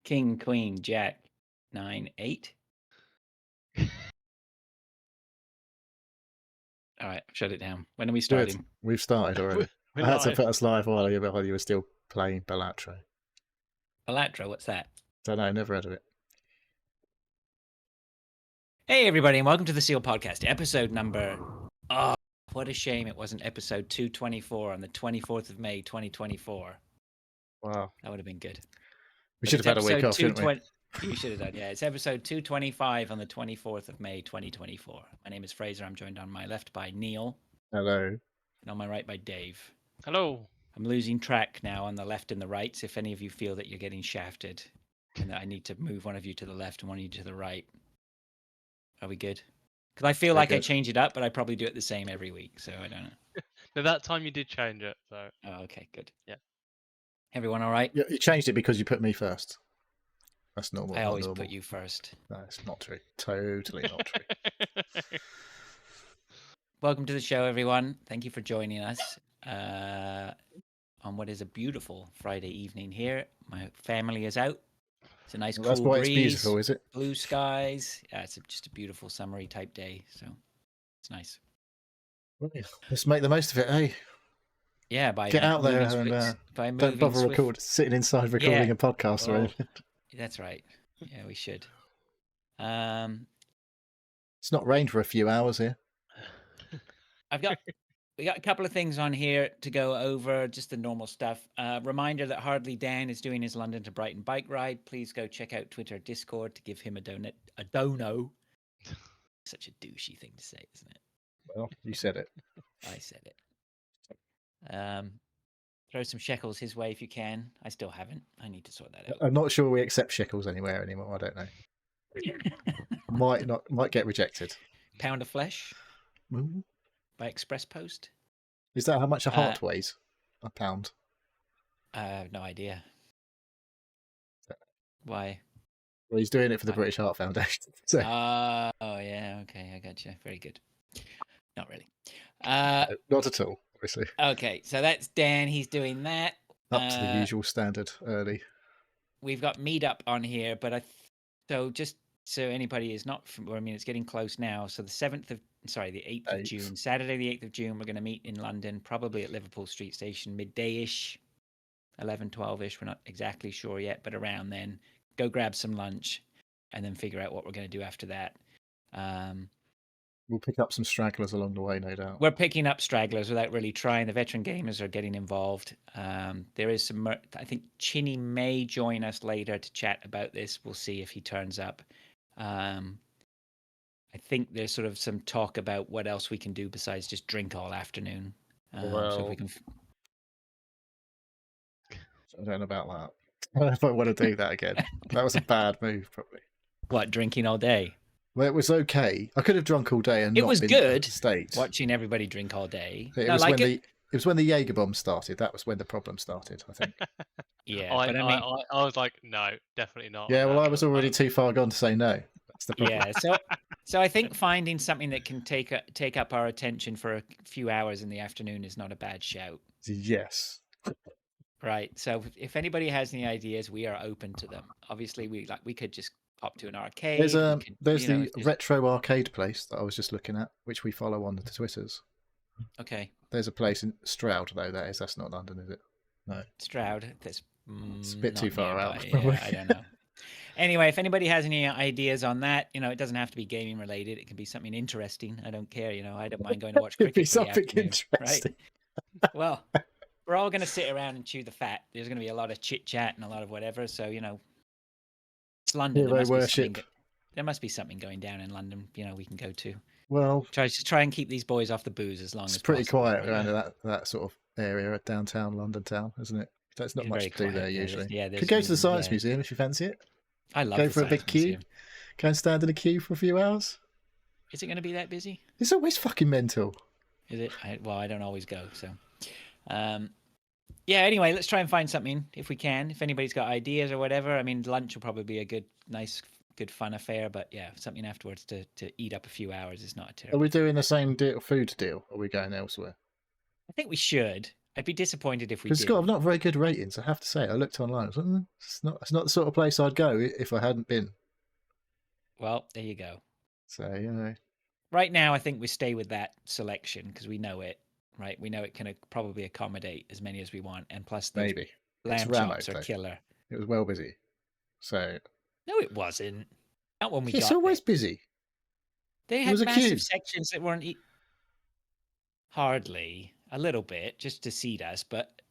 King, queen, jack, 9, 8. All right, shut it down. When are we Good. starting? We've started already. We're I had to live. put us live while you were still playing Balatro. Balatro, what's that? Don't know, never heard of it. Hey, everybody, and welcome to the Seal Podcast, episode number... Oh, what a shame it wasn't episode 224 on the 24th of May, 2024. Wow. That would have been good. We But should it's have had a week episode off, shouldn't we? 220 You should have done, yeah. It's episode 225 on the 24th of May, 2024. My name is Fraser. I'm joined on my left by Neil, Hello. and on my right by Dave. Hello. I'm losing track now on the left and the right. So if any of you feel that you're getting shafted and that I need to move one of you to the left and one of you to the right, are we good? Because I feel Very like I good. change it up, but I probably do it the same every week. So I don't know. Now that time you did change it, so Oh, okay, good. Yeah. Everyone all right? You changed it because you put me first. That's normal. I not always normal. put you first. No, it's not true. Totally not true. Welcome to the show, everyone. Thank you for joining us on what is a beautiful Friday evening here. My family is out. It's a nice Well, cool that's why breeze. it's beautiful, is it? Blue skies. Yeah, it's just a beautiful summery type day. So it's nice. Well, let's make the most of it, eh? Yeah, by Get out there moving and by don't moving bother swift. sitting inside recording Yeah. a podcast or Oh. anything. That's right. Yeah, we should. It's not rained for a few hours here. We got a couple of things on here to go over, just the normal stuff. Reminder that Hardly Dan is doing his London to Brighton bike ride. Please go check out Twitter, Discord to give him a dono. Such a douchey thing to say, isn't it? Well, you said it. I said it. Throw some shekels his way if you can. I still haven't. I need to sort that out. I'm not sure we accept shekels anywhere anymore. I don't know. Might get rejected. Pound of flesh Ooh. by express post. Is that how much a heart weighs? A pound. I have no idea. Why? Well, he's doing it for the British Heart Foundation. So. Oh, yeah. Okay, I got you. Very good. Not really. Not at all, obviously. Okay, so that's Dan. He's doing that. Up to the usual standard early. We've got meetup on here, but so just so anybody is not from, I mean, it's getting close now. So the 8th of June, Saturday the 8th of June, we're going to meet in London, probably at Liverpool Street Station, midday-ish, 11, 12-ish. We're not exactly sure yet, but around then. Go grab some lunch and then figure out what we're going to do after that. We'll pick up some stragglers along the way, no doubt. We're picking up stragglers without really trying. The veteran gamers are getting involved. There is some, I think Chinny may join us later to chat about this. We'll see if he turns up. I think there's sort of some talk about what else we can do besides just drink all afternoon. So if we can... I don't know about that. I don't know if I want to do that again. That was a bad move, probably. What, drinking all day? Well, it was okay. I could have drunk all day and it not was been good state. Watching everybody drink all day. It was when the Jaeger bomb started. That was when the problem started, I think. Yeah, I was like, no, definitely not. Yeah, well, I was already too far gone to say no. That's the problem. Yeah, so I think finding something that can take up our attention for a few hours in the afternoon is not a bad shout. Yes. Right. So if anybody has any ideas, we are open to them. Obviously, we could just pop to an arcade. There's the retro arcade place that I was just looking at, which we follow on the Twitters. Okay. There's a place in Stroud, though. That's not London, is it? No. Stroud. It's a bit too far out. Yeah, I don't know. Anyway, if anybody has any ideas on that, it doesn't have to be gaming related. It can be something interesting. I don't care. I don't mind going to watch cricket. It could be something interesting. Right? Well, we're all going to sit around and chew the fat. There's going to be a lot of chit chat and a lot of whatever. So, it's London. There must be something going down in London, we can go to. Well, try and keep these boys off the booze as long as possible. It's pretty quiet around that sort of area, downtown London town, isn't it? There's not much to do there usually. Could go to the Science Museum if you fancy it. I love go for a big queue. Go and stand in a queue for a few hours. Is it going to be that busy? It's always fucking mental. Is it? I don't always go, so. Yeah, anyway, let's try and find something if we can. If anybody's got ideas or whatever. I mean, lunch will probably be a good fun affair, but yeah, something afterwards to eat up a few hours is not a terrible. Are we doing the same food deal, or are we going elsewhere? I think we should. I'd be disappointed if we Because did. it's got not very good ratings, I have to say. I looked online. I was like, it's not the sort of place I'd go if I hadn't been. Well, there you go. So, Right now, I think we stay with that selection because we know it, right? We know it can probably accommodate as many as we want. And plus, those maybe. lamb chops are killer. It was well busy. So. No, it wasn't. Not when we got It's always busy. They had massive sections that weren't hardly a little bit just to seat us, but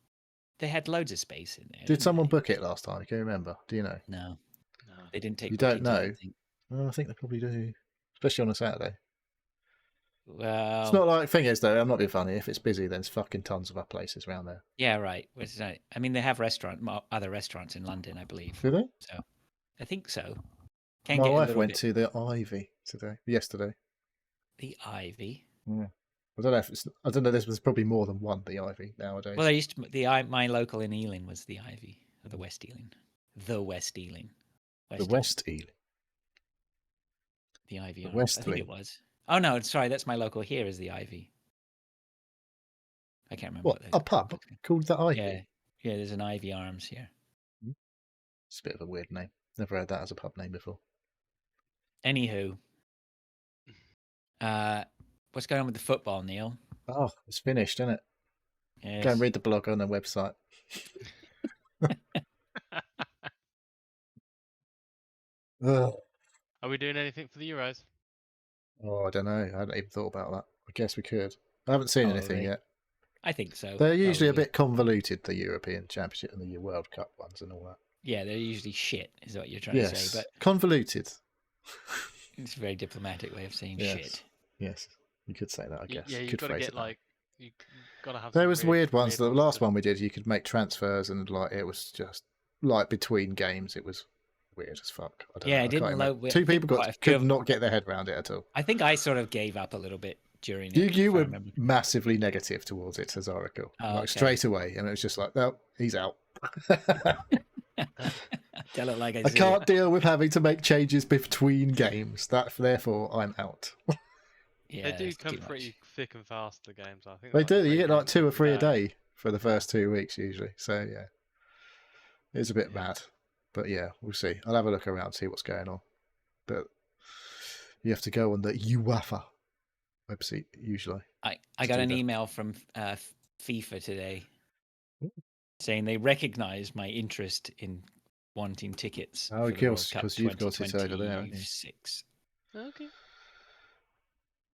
they had loads of space in there. Did someone book it last time? Can you remember? Do you know? No, they didn't take. You don't know? I think they probably do, especially on a Saturday. Well, it's not like thing is though. I'm not being funny. If it's busy, then there's fucking tons of other places around there. Yeah, right. I mean, they have other restaurants in London, I believe. Do they? So, I think so. My wife went to the Ivy yesterday. The Ivy. Yeah. I don't know. There's probably more than one. The Ivy nowadays. Well, my local in Ealing was the Ivy, or the West Ealing, the West Ealing. The West Ealing. The Ivy. I think it was. Oh no, sorry, that's my local here. Is the Ivy. I can't remember. What a pub called the Ivy. Yeah. There's an Ivy Arms here. It's a bit of a weird name. Never heard that as a pub name before. Anywho, what's going on with the football, Neil? Oh, it's finished, isn't it? Yes. Go and read the blog on their website. Are we doing anything for the Euros? Oh, I don't know. I hadn't even thought about that. I guess we could. I haven't seen anything yet. I think so. They're usually a bit convoluted, the European Championship and the World Cup ones and all that. Yeah, they're usually shit, is what you're trying to say. But convoluted. It's a very diplomatic way of saying shit. Yes, you could say that, I guess. Yeah, you've got to get you got to have. There was weird ones. The last one we did, you could make transfers and it was just between games. It was weird as fuck. I don't know. I didn't know. Two people could not get their head around it at all. I think I sort of gave up a little bit during it. You were massively negative towards it, as I recall. Straight away, and it was just like, no, he's out. Tell it like I can't deal with having to make changes between games. Therefore, I'm out. They do come pretty thick and fast, the games. I think they do. You get like 2 or 3 a day for the first 2 weeks usually. So yeah, it's a bit mad, but yeah, we'll see. I'll have a look around, see what's going on. But you have to go on the UEFA website usually. I got an email from FIFA today saying they recognise my interest in wanting tickets. Oh, of course, because you've got it over there, haven't you? Okay.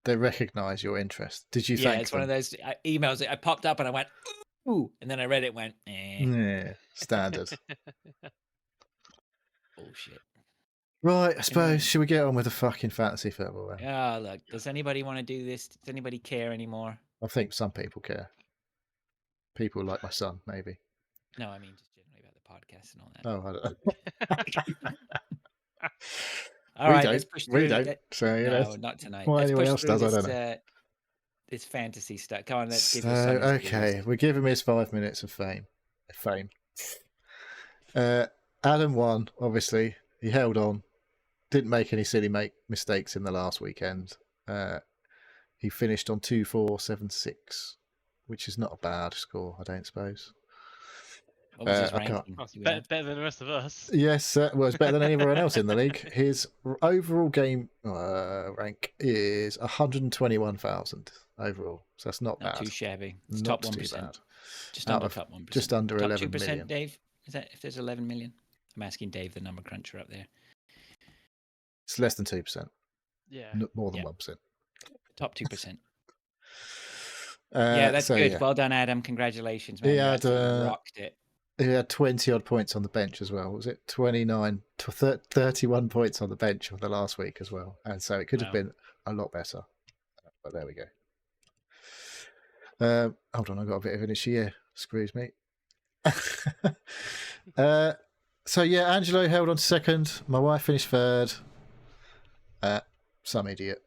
They recognise your interest. Did you thank them? Yeah, it's one of those emails that I popped up and I went, ooh, and then I read it, went, eh. Yeah, standard. Bullshit. Right, I suppose. Should we get on with the fucking fantasy football then? Yeah, look, does anybody want to do this? Does anybody care anymore? I think some people care. People like my son, maybe. No, I mean just generally about the podcast and all that. Oh, I don't know. All right, let's push through. We don't. So, no, not tonight. Well, anyone else does, I don't know. This fantasy stuff. Come on, let's give okay, we're giving him his 5 minutes of fame. Adam won, obviously. He held on. Didn't make any silly mistakes in the last weekend. He finished on 2,476, which is not a bad score, I don't suppose. What was his ranking? Better than the rest of us. Yes, well, it's better than anyone else in the league. His overall game rank is 121,000 overall, so that's not bad. Not too shabby. It's top not 1%. too bad. Just under top 1%. Just under top 11 2%, million. Dave? Is that if there's 11 million? I'm asking Dave, the number cruncher up there. It's less than 2%. Yeah. More than 1%. Top 2%. Yeah, that's good. Yeah. Well done, Adam. Congratulations, man. He had rocked it. He had 20 odd points on the bench as well. Was it 31 points on the bench for the last week as well? And so it could have been a lot better. But there we go. Hold on, I got a bit of an issue here. Excuse me. So yeah, Angelo held on to second. My wife finished third. Some idiot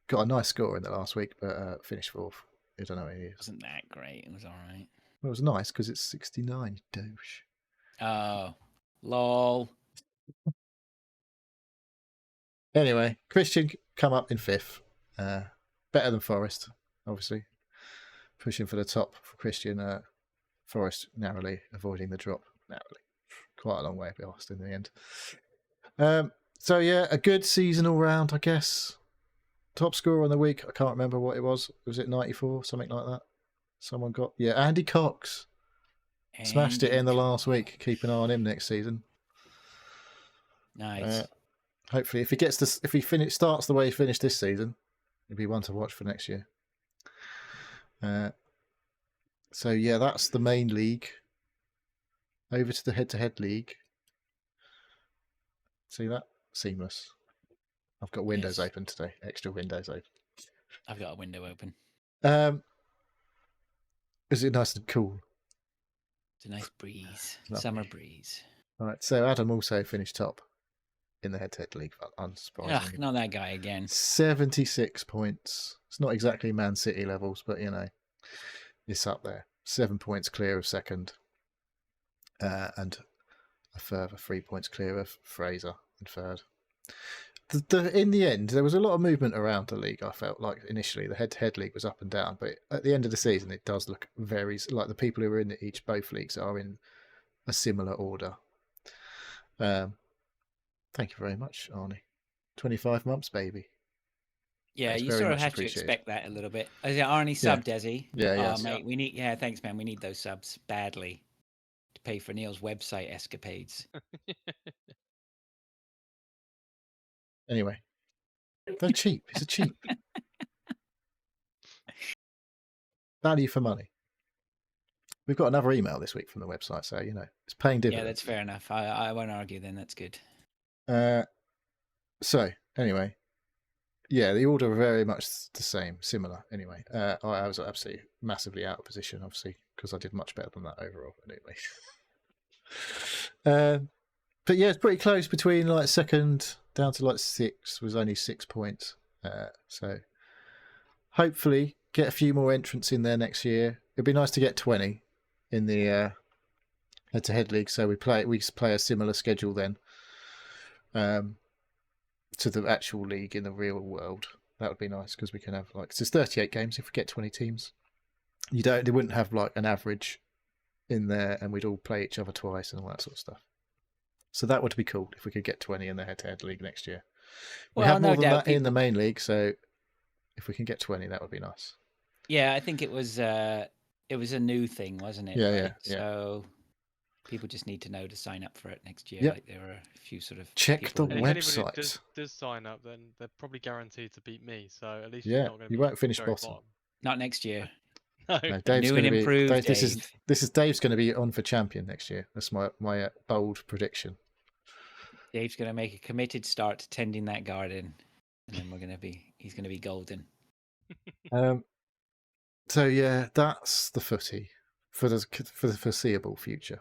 got a nice score in the last week, but finished fourth. I don't know who he is. Wasn't that great? It was all right. Well, it was nice because it's 69, you douche. Oh, lol. Anyway, Christian come up in fifth. Better than Forrest, obviously. pushing for the top for Christian. Forest narrowly avoiding the drop. Narrowly. Quite a long way past in the end. So yeah, a good season all round, I guess. Top scorer on the week, I can't remember what it was. Was it 94, something like that? Someone got Andy Cox. Smashed it in the last week. Keep an eye on him next season. Nice. Hopefully, if he starts the way he finished this season, it'll be one to watch for next year. So yeah, that's the main league. Over to the head-to-head league. See that? Seamless. I've got windows open today. Extra windows open. I've got a window open. Is it nice and cool? It's a nice breeze. Lovely. Summer breeze. All right. So Adam also finished top in the head-to-head league, unsurprisingly. Ugh, not that guy again. 76 points. It's not exactly Man City levels, but it's up there. 7 points clear of second, and a further 3 points clear of Fraser in third. In the end, there was a lot of movement around the league. I felt like initially the head-to-head league was up and down, but at the end of the season, it does look very like the people who are in both leagues are in a similar order. Thank you very much, Arnie. 25 months, baby. Yeah, you sort of have to expect that a little bit. Is it Arnie subbed, has he? Yeah. Mate, we need. Yeah, thanks, man. We need those subs badly to pay for Neil's website escapades. Anyway, they're cheap. It's a cheap value for money. We've got another email this week from the website, so it's paying dividends. Yeah, that's fair enough. I won't argue. Then that's good. So anyway, yeah, the order are very much the same, similar. Anyway, I was absolutely massively out of position, obviously, because I did much better than that overall. Anyway, but yeah, it's pretty close between like second down to like 6 was only 6 points. So hopefully get a few more entrants in there next year. It'd be nice to get 20 in the head-to-head league. So we play a similar schedule then to the actual league in the real world. That would be nice because we can have there's 38 games. If we get 20 teams, they wouldn't have like an average in there, and we'd all play each other twice and all that sort of stuff. So that would be cool if we could get 20 in the head-to-head league next year. We have more than that in the main league, so if we can get 20, that would be nice. Yeah, I think it was a new thing, wasn't it? Yeah. So people just need to know to sign up for it next year. Yep. Like there are a few sort of check the website. If anybody does sign up, then they're probably guaranteed to beat me. So at least you're not going to. You won't finish bottom. Not next year. No, Dave's new and improved. Dave. This is Dave's going to be on for champion next year. That's my bold prediction. Dave's going to make a committed start to tending that garden, and then he's going to be golden. So yeah, that's the footy for the foreseeable future.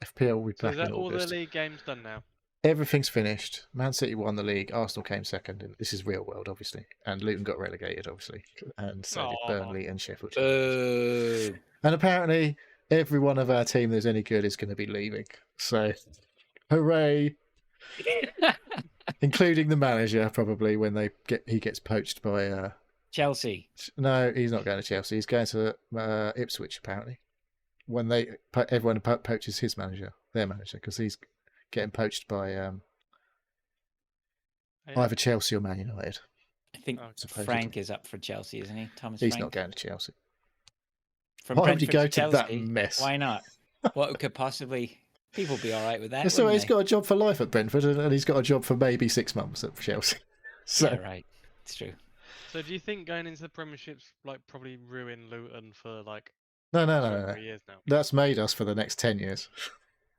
FPL will be back in August. Is that all the league games done now? Everything's finished. Man City won the league. Arsenal came second. And this is real world, obviously. And Luton got relegated, obviously. And so did Burnley and Sheffield. And apparently, every one of our team that's any good is going to be leaving. So, hooray! Including the manager, probably, when he gets poached by Chelsea. No, he's not going to Chelsea. He's going to Ipswich, apparently. When everyone poaches their manager, because he's getting poached by either Chelsea or Man United. I think Frank is up for Chelsea, isn't he? He's not going to Chelsea. Why would you go to that mess? Why not? What could possibly... People be all right with that. So he's got a job for life at Brentford, and he's got a job for maybe 6 months at Chelsea. So yeah, right. It's true. So do you think going into the Premiership's probably ruin Luton for No. years now? That's made us for the next 10 years.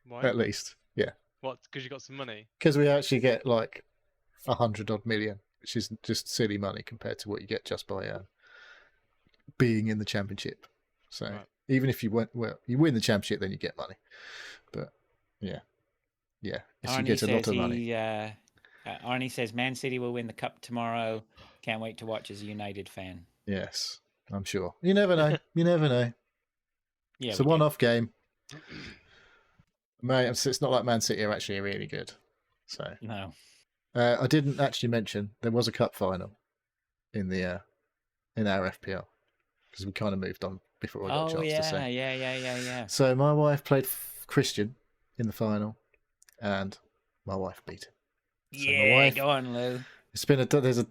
Why? At least. Yeah. What? Because you got some money? Because we actually get 100 odd million, which is just silly money compared to what you get just by being in the Championship. So even if you win the Championship, then you get money. But yeah, if Arnie you get a lot of money. Arnie says Man City will win the cup tomorrow. Can't wait to watch as a United fan. Yes, I'm sure. You never know. Yeah, it's a one-off game. Mate, it's not like Man City are actually really good. So no. I didn't actually mention there was a cup final in our FPL because we kind of moved on before I got a Oh chance to yeah, say. yeah. So my wife played Christian in the final, and my wife beat him. So my Yeah, wife. go on, Lou. It's been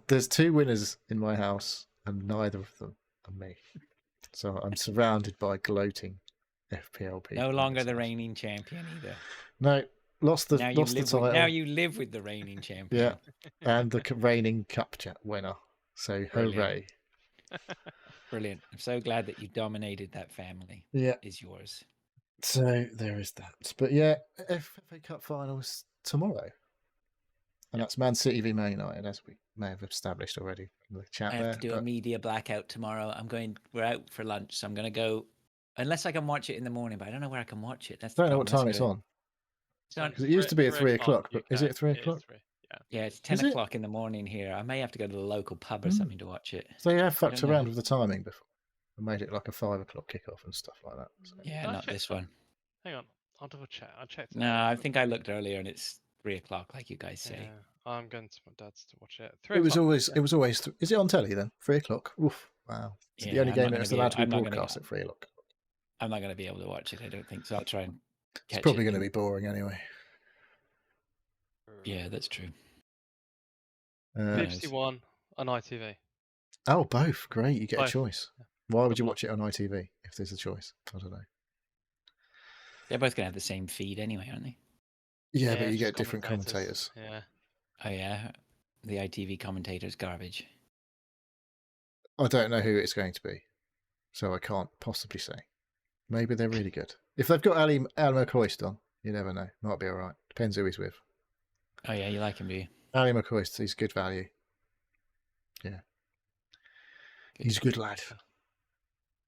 there's 2 winners in my house, and neither of them are me. So I'm surrounded by gloating FPL people. No in longer this the house. reigning champion either. No, lost the Now you title. you live with the reigning Yeah, champion. and the reigning cup winner. So Brilliant. hooray! Brilliant. I'm so glad that you dominated that family. Yeah. Is yours. So there is that. But yeah, FA Cup finals tomorrow, and that's Man City v Man United, as we may have established already in the chat I there. have to do a media blackout tomorrow. We're out for lunch, so I'm going to go, unless I can watch it in the morning, but I don't know where I can watch it. That's I the don't know what problem. time it's on. It's on. Because it used to be at 3 o'clock, but is it at 3 It is o'clock? 3. Yeah. Yeah, it's 10 Is it? o'clock in the morning here. I may have to go to the local pub or something to watch it. So they have I fucked don't know. around with the timing before and made it like a 5 o'clock kickoff and stuff like that. So. Yeah, Did I not check this that? one. Hang on, I'll double check. I checked it. No, earlier, I but think I looked earlier and it's 3 o'clock, like you guys say. Yeah, I'm going to my dad's to watch it. 3 It was o'clock. always. It was always. Is it on telly then? 3 o'clock. Oof! Wow. It's the Yeah, only I'm not game gonna that's be. allowed to be I'm not gonna. broadcast at 3 o'clock. I'm not going to be able to watch it. I don't think so. I'll try and It's catch probably it. going to be boring anyway. Yeah, that's true. BBC One on ITV. Oh, both. Great. You get Both. a choice. Why would Good you luck. watch it on ITV if there's a choice? I don't know. They're both going to have the same feed anyway, aren't they? Yeah, Yeah, but you it's get just different commentators. Yeah. Oh yeah, the ITV commentators garbage. I don't know who it's going to be, so I can't possibly say. Maybe they're really good. If they've got Ali McCoist on, you never know. Might be all right. Depends who he's with. Oh yeah, you like him, do you? Ali McCoist, he's good value. Yeah. Good He's a good stuff. lad.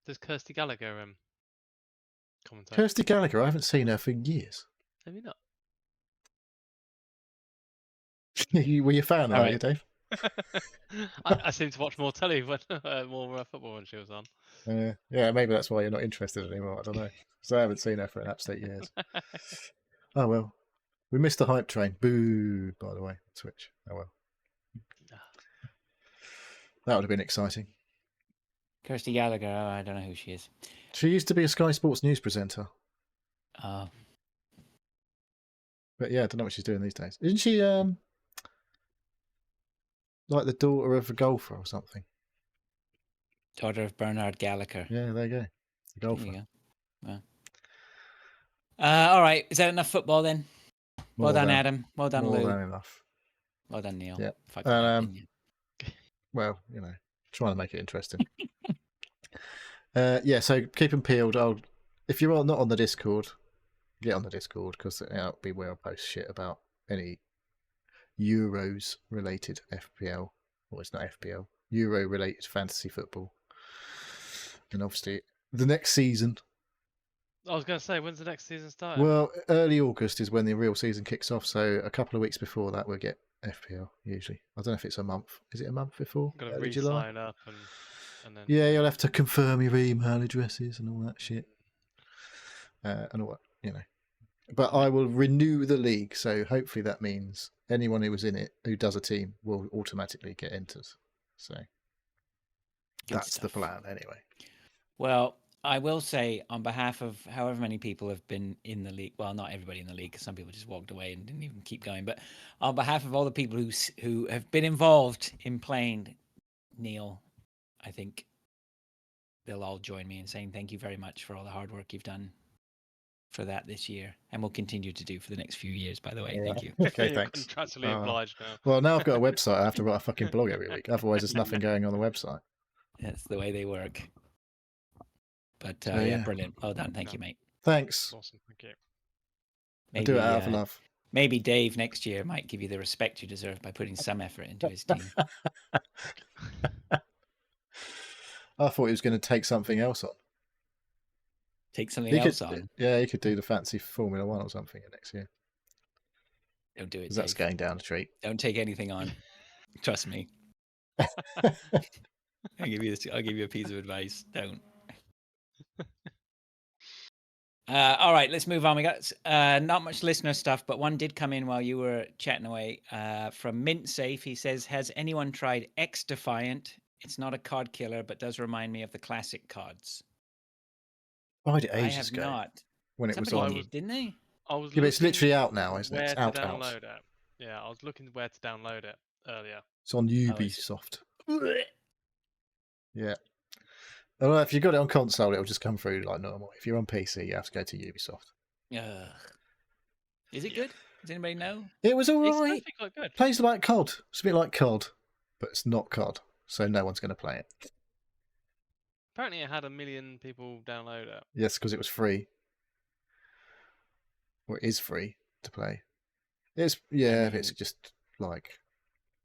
Does Kirsty Gallagher commentate? Kirsty Gallagher, I haven't seen her for years. Have you not? Were you a fan, All are right. you, Dave? I seem to watch more telly when more football when she was on. Yeah, maybe that's why you're not interested anymore. I don't know. So I haven't seen her for an absolute years. Oh well, we missed the hype train. Boo! By the way, Twitch. Oh well, that would have been exciting. Kirsty Gallagher. Oh, I don't know who she is. She used to be a Sky Sports news presenter. Oh, But yeah, I don't know what she's doing these days. Isn't she like the daughter of a golfer or something? daughter of Bernard Gallagher. Yeah, there you go. The golfer. There you go. Well. All right. Is that enough football then? Well done, Adam. Well done, More Lou. than enough. Well done, Neil. Yeah. Fucked it up, didn't you? Well, trying to make it interesting. Yeah, so keep them peeled. If you're not on the Discord, get on the Discord because it'll be where I post shit about any Euros related FPL. Well, it's not FPL. Euro related fantasy football. And obviously, the next season. I was going to say, when's the next season starting? Well, early August is when the real season kicks off. So a couple of weeks before that, we'll get FPL usually. I don't know if it's a month. Is it a month before? Got to Early July? re-sign up and then. Yeah, you'll have to confirm your email addresses and all that shit. And all that, But I will renew the league, so hopefully that means anyone who was in it who does a team will automatically get entered. So that's the plan, anyway. Well, I will say on behalf of however many people have been in the league, well, not everybody in the league, because some people just walked away and didn't even keep going, but on behalf of all the people who have been involved in playing Neil, I think they'll all join me in saying thank you very much for all the hard work you've done for that this year, and will continue to do for the next few years, by the way. Thank you. Okay, You're thanks. contractually obliged now. Well, now I've got a website. I have to write a fucking blog every week. Otherwise, there's nothing going on the website. That's the way they work. But So, yeah, yeah. brilliant. Well done. Thank you, mate. Thanks. Awesome, thank you. I do it out of love. Maybe Dave next year might give you the respect you deserve by putting some effort into his team. I thought he was going to take something else on. Take something else on? Yeah, he could do the fancy Formula 1 or something next year. Don't do it, That's Dave. going down a treat. Don't take anything on. Trust me. I'll give you a piece of advice. Don't. All right, let's move on. We got not much listener stuff, but one did come in while you were chatting away. From Mint Safe, he says, "Has anyone tried X Defiant? It's not a COD killer, but does remind me of the classic CODs." tried it I ages have ago not. when it was Somebody on. did, didn't they? I was Yeah, but it's literally looking out now, isn't it? It's where to out. download it. Yeah, I was looking where to download it earlier. It's on Oh, it's Ubisoft. Yeah. Well, if you got it on console, it'll just come through like normal. If you're on PC, you have to go to Ubisoft. Ugh. Is it Yeah. good? Does anybody know? It was all It's right. supposed to be quite good. Plays like COD. It's a bit like COD, but it's not COD, so no one's going to play it. Apparently, it had 1 million people download it. Yes, because it was free. Or it is free to play. It's I it's mean, just like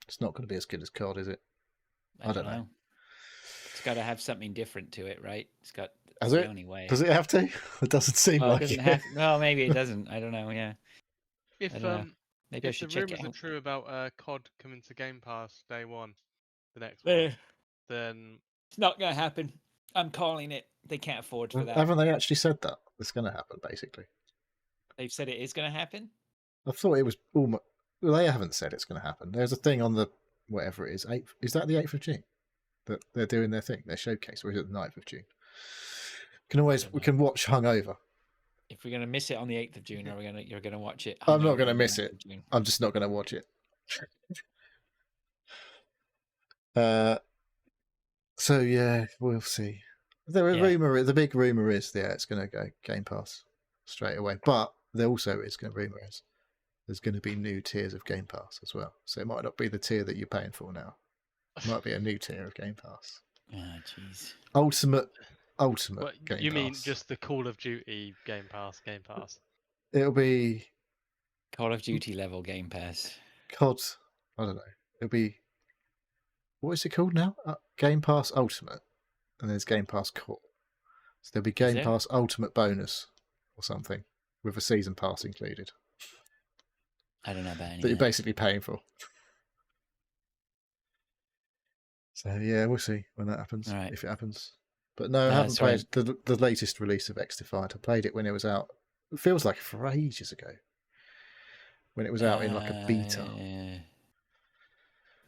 it's not going to be as good as COD, is it? I don't know. It's got to have something different to it, right? It's Has the it? only way. Does it have to? It doesn't seem Well, it like doesn't it. have. Well, maybe it doesn't. I don't know. Yeah, I If don't know. Maybe I if the should check rumors it are out. true about COD coming to Game Pass day one, the next Eh, one, then It's not going to happen. I'm calling it. They can't afford for that. Haven't they actually said that? It's going to happen, basically. They've said it is going to happen. I thought it was almost. Well, they haven't said it's going to happen. There's a thing on the whatever it is. 8th, is that the 8th of June? That they're doing their thing, their showcase, or is it the 9th of June? We can watch hungover. If we're going to miss it on the 8th of June, you're going to watch it? I'm not hungover going to on the miss 9th it. of June? I'm just not going to watch it. So yeah, we'll see. The big rumor is, it's going to go Game Pass straight away. But there also is going to rumor is there's going to be new tiers of Game Pass as well. So it might not be the tier that you're paying for now. It might be a new tier of Game Pass. Ah, jeez. Ultimate what, Game you Pass. mean just the Call of Duty Game Pass? It'll be Call of Duty level Game Pass. COD. I don't know. It'll be, what is it called now? Game Pass Ultimate, and there's Game Pass Core. So there'll be Game Pass Ultimate Bonus or something with a season pass included. I don't know about any that you're of that. basically paying for. So yeah, we'll see when that happens, if it happens. But no, I haven't played the latest release of X-Defiant. I played it when it was out. It feels like for ages ago. When it was out in like a beta.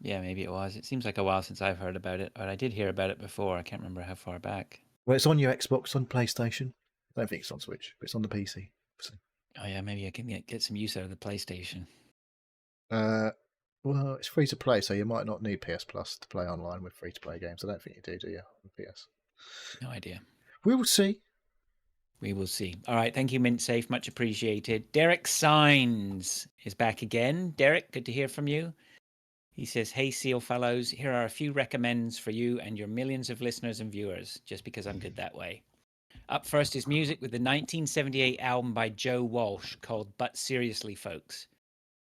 Yeah, maybe it was. It seems like a while since I've heard about it, but I did hear about it before. I can't remember how far back. Well, it's on your Xbox, on PlayStation. I don't think it's on Switch, but it's on the PC. So. Oh yeah, maybe I can get some use out of the PlayStation. Well, it's free to play, so you might not need PS Plus to play online with free to play games. I don't think you do you? On PS. No idea. We will see. We will see. All right, thank you, Mint Safe. Much appreciated. Derek Signs is back again. Derek, good to hear from you. He says, "Hey, Seal Fellows, here are a few recommends for you and your millions of listeners and viewers, just because I'm good that way. Up first is music with the 1978 album by Joe Walsh called But Seriously, Folks.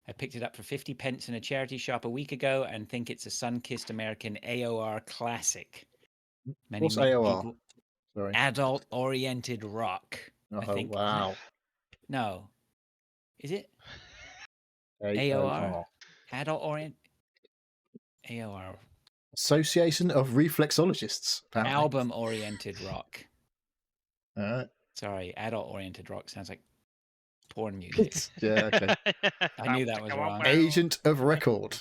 I picked it up for 50 pence in a charity shop a week ago and think it's a sun-kissed American AOR classic. What's AOR? Sorry. Adult-oriented rock. Oh, I think. wow. No. Is it? AOR. Adult-oriented. AOR. Association of Reflexologists, apparently. Album-oriented rock. All right. Sorry, adult-oriented rock sounds like porn music. Yeah, okay. I knew that was wrong. Agent of Record.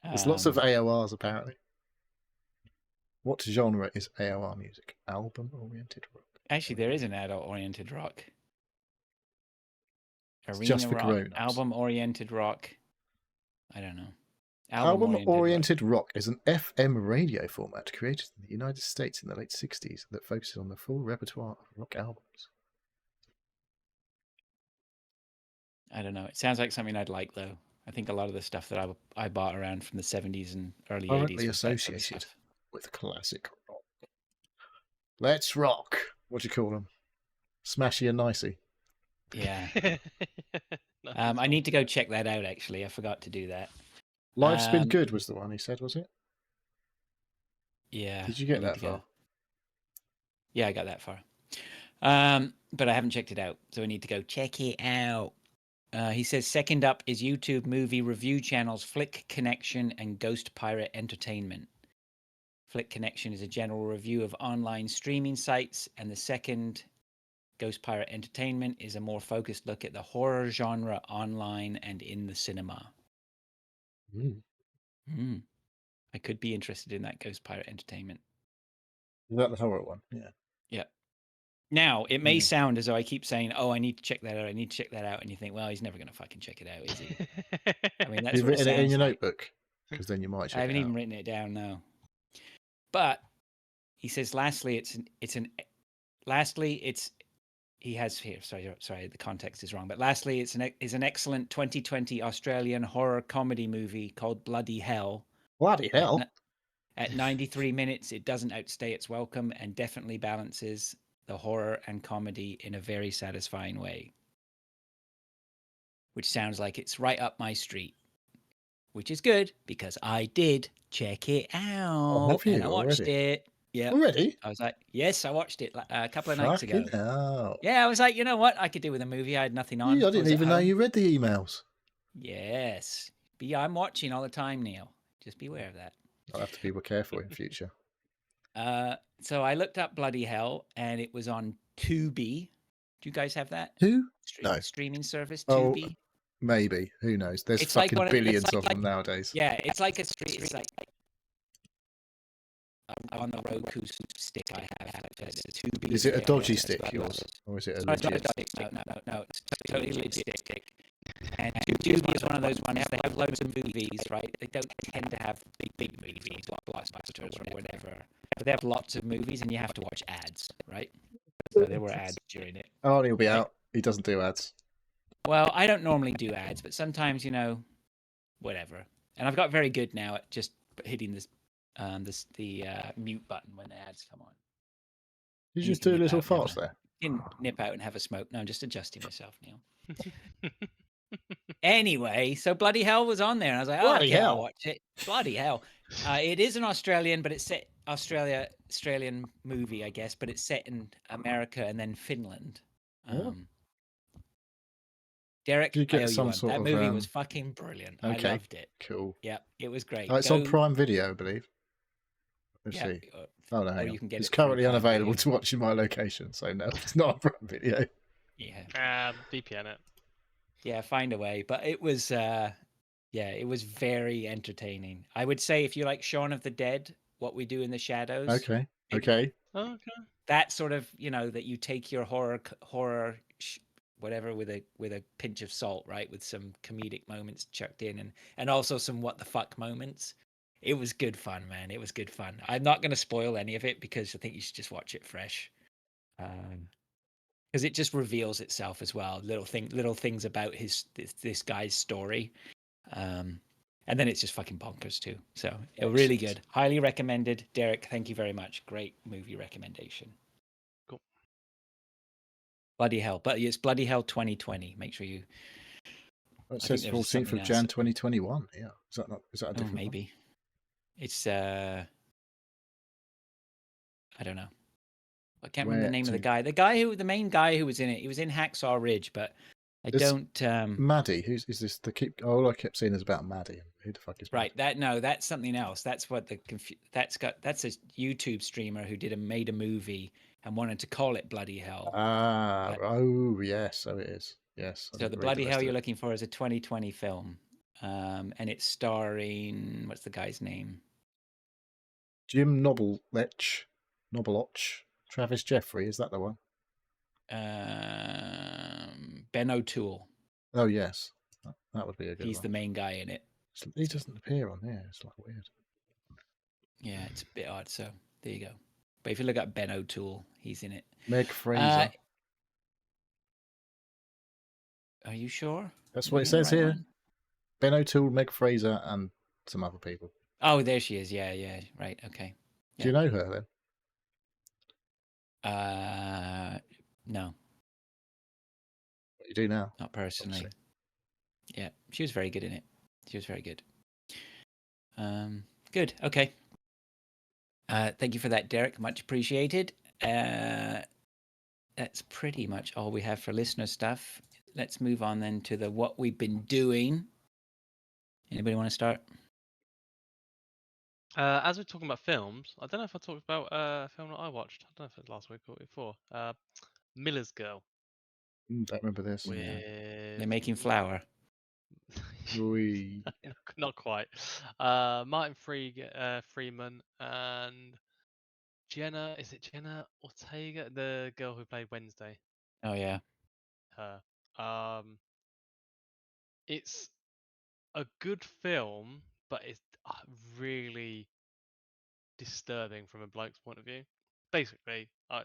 There's lots of AORs, apparently. What genre is AOR music? Album-oriented rock. Actually, there is an adult-oriented rock. It's Arena just for rock, grown-ups. album-oriented rock. I don't know. Album-oriented rock is an FM radio format created in the United States in the late 60s that focuses on the full repertoire of rock albums. I don't know. It sounds like something I'd like, though. I think a lot of the stuff that I bought around from the 70s and early 80s Currently was that sort of associated stuff. with classic rock. Let's rock. What do you call them? Smashy and nicey. Yeah. I need to go check that out, actually. I forgot to do that. Life's Been Good was the one he said, was it? Yeah. Did you get that far? Yeah, I got that far. But I haven't checked it out, so I need to go check it out. He says, second up is YouTube movie review channels Flick Connection and Ghost Pirate Entertainment. Flick Connection is a general review of online streaming sites, and the second, Ghost Pirate Entertainment, is a more focused look at the horror genre online and in the cinema. I could be interested in that Ghost Pirate Entertainment. Is that the horror one? Yeah. Yeah. Now, it may sound as though I keep saying, "Oh, I need to check that out. I need to check that out," and you think, "Well, he's never going to fucking check it out, is he?" I mean, that's You've what it written it in sounds your like. notebook because then you might I check haven't it even out. written it down now. But he says, lastly, he has here. Sorry, the context is wrong. But lastly, it's an excellent 2020 Australian horror comedy movie called Bloody Hell. Bloody hell! At 93 minutes, it doesn't outstay its welcome and definitely balances the horror and comedy in a very satisfying way. Which sounds like it's right up my street. Which is good because I did check it out. have you and I watched already? it. Yeah. Already? I was like, yes, I watched it a couple of nights ago. Fucking hell. Yeah, I was like, you know what? I could do with a movie. I had nothing on. I I didn't was at even know home. you read the emails. Yes. But yeah, I'm watching all the time, Neil. Just be aware of that. I'll have to be more careful in future. So I looked up Bloody Hell, and it was on Tubi. Do you guys have that? Who? No. Streaming service, Oh, Tubi? maybe. Who knows? There's It's like fucking billions of them nowadays. Yeah, it's like a street. It's like on the Roku stick I have. It's a Tubi. Is it a dodgy stick, yours? Or is it a No, it's not a legit? dodgy stick. No. It's totally legit stick. And Tubi is one of those ones. They have loads of movies, right? They don't tend to have big movies, blockbusters or whatever. But they have lots of movies, and you have to watch ads, right? So there were ads during it. Oh, he'll be out. He doesn't do ads. Well, I don't normally do ads, but sometimes, whatever. And I've got very good now at just hitting the mute button when the ads come on. You just do a little farce there. You can nip out and have a smoke. No, I'm just adjusting myself, Neil. Anyway, so Bloody Hell was on there, and I was like, Bloody hell. I'll watch it. Bloody hell. It is an Australian, but it's set Australian movie, I guess, but it's set in America and then Finland. Derek, Did you get I owe some you one. sort That of, movie was fucking brilliant. Okay. I loved it. Cool. Yeah, it was great. It's on Prime Video, I believe. Let's see. Oh, no, hang on. You can get it's it through currently Prime unavailable Video. to watch in my location, so no, it's not on Prime Video. Yeah. VPN it. Yeah, find a way. But it was it was very entertaining. I would say if you like Shaun of the Dead, What We Do in the Shadows. Okay. That sort of, that you take your horror whatever with a pinch of salt, right? With some comedic moments chucked in and also some what the fuck moments. It was good fun, man. It was good fun. I'm not going to spoil any of it because I think you should just watch it fresh. Because it just reveals itself as well. Little things about this guy's story. And then it's just fucking bonkers too. So really good. Highly recommended. Derek, thank you very much. Great movie recommendation. Cool. Bloody Hell. But it's Bloody Hell 2020. Make sure you... It says 14th of Jan 2021. Yeah. Is that a different maybe. One? It's I don't know. I can't remember the name of the guy. The main guy who was in it. He was in Hacksaw Ridge, but don't. Maddie, is this? All I kept seeing is about Maddie. Who the fuck is Maddie? Right? That's something else. That's what that's a YouTube streamer who made a movie and wanted to call it Bloody Hell. Oh yes, so it is. Yes. So the Bloody Hell you're looking for is a 2020 film, and it's starring what's the guy's name? Jim Knobeloch, Travis Jeffrey, is that the one? Ben O'Toole. Oh yes, that would be a good one. He's the main guy in it. He doesn't appear on there. It's like weird. Yeah, it's a bit odd. So there you go. But if you look at Ben O'Toole, he's in it. Meg Fraser. Are you sure? That's what it says here. One? Ben O'Toole, Meg Fraser, and some other people. Oh, there she is. Yeah. Right. Okay. Yeah. Do you know her then? No. What you do now? Not personally. Obviously. Yeah, she was very good in it. She was very good. Good. Okay. Thank you for that, Derek. Much appreciated. That's pretty much all we have for listener stuff. Let's move on then to what we've been doing. Anybody want to start? As we're talking about films, I don't know if I talked about a film that I watched. I don't know if it was last week or before. Miller's Girl. Don't remember this. They're making flour. Not quite. Martin Freeman and Jenna, is it Jenna Ortega, the girl who played Wednesday? Oh yeah. Her. It's a good film, but it's really disturbing from a bloke's point of view. Basically, I'll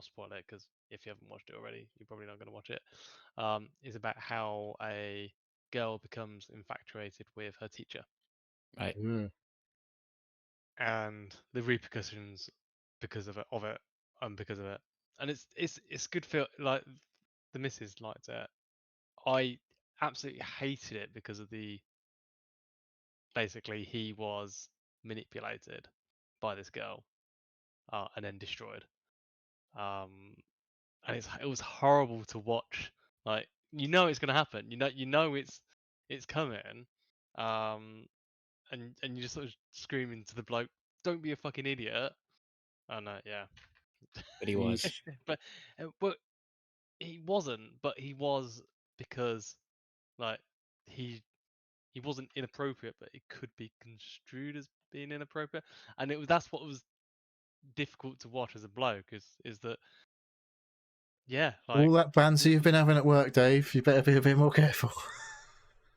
spoil it because if you haven't watched it already, you're probably not going to watch it. It's about how a girl becomes infatuated with her teacher Right. and the repercussions because of it, and because of it. And it's good film. Like the missus liked it. I absolutely hated it because of basically he was manipulated by this girl and then destroyed. And it was horrible to watch. Like you know it's gonna happen. You know it's coming. And you just sort of screaming to the bloke, "Don't be a fucking idiot!" And yeah, But he was. Jeez. but he wasn't. But he was because like he he wasn't inappropriate, but it could be construed as being inappropriate, and that's what was difficult to watch as a bloke is that yeah, All like that banter you've been having at work, Dave, you better be a bit more careful.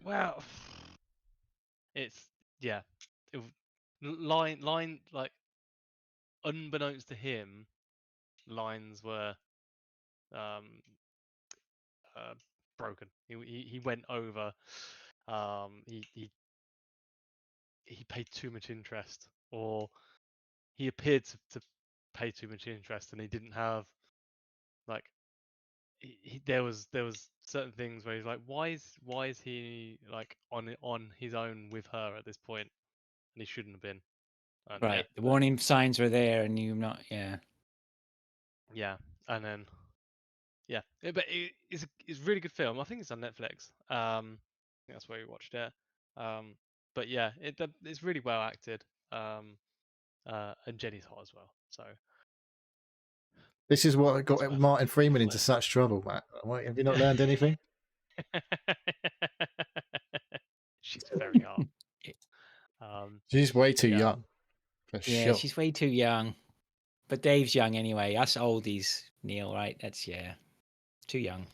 well, it's yeah, it, line like unbeknownst to him, lines were um broken. He went over. He paid too much interest, or he appeared to pay too much interest, and he didn't have like there was certain things where he's like, why is he like on his own with her at this point, and he shouldn't have been. And yeah, Right. The warning signs were there, and you not. Yeah. yeah, and then yeah, but it's a really good film. I think it's on Netflix. That's where we watched it. But yeah, it's really well acted. And Jenny's hot as well. So This is what it's got worth Martin a Freeman into flick. such trouble, Matt. Have you not learned anything? She's very hot. She's way too Yeah. young, for Yeah. sure. She's way too young. But Dave's young anyway. Us oldies, Neil. Right. That's too young.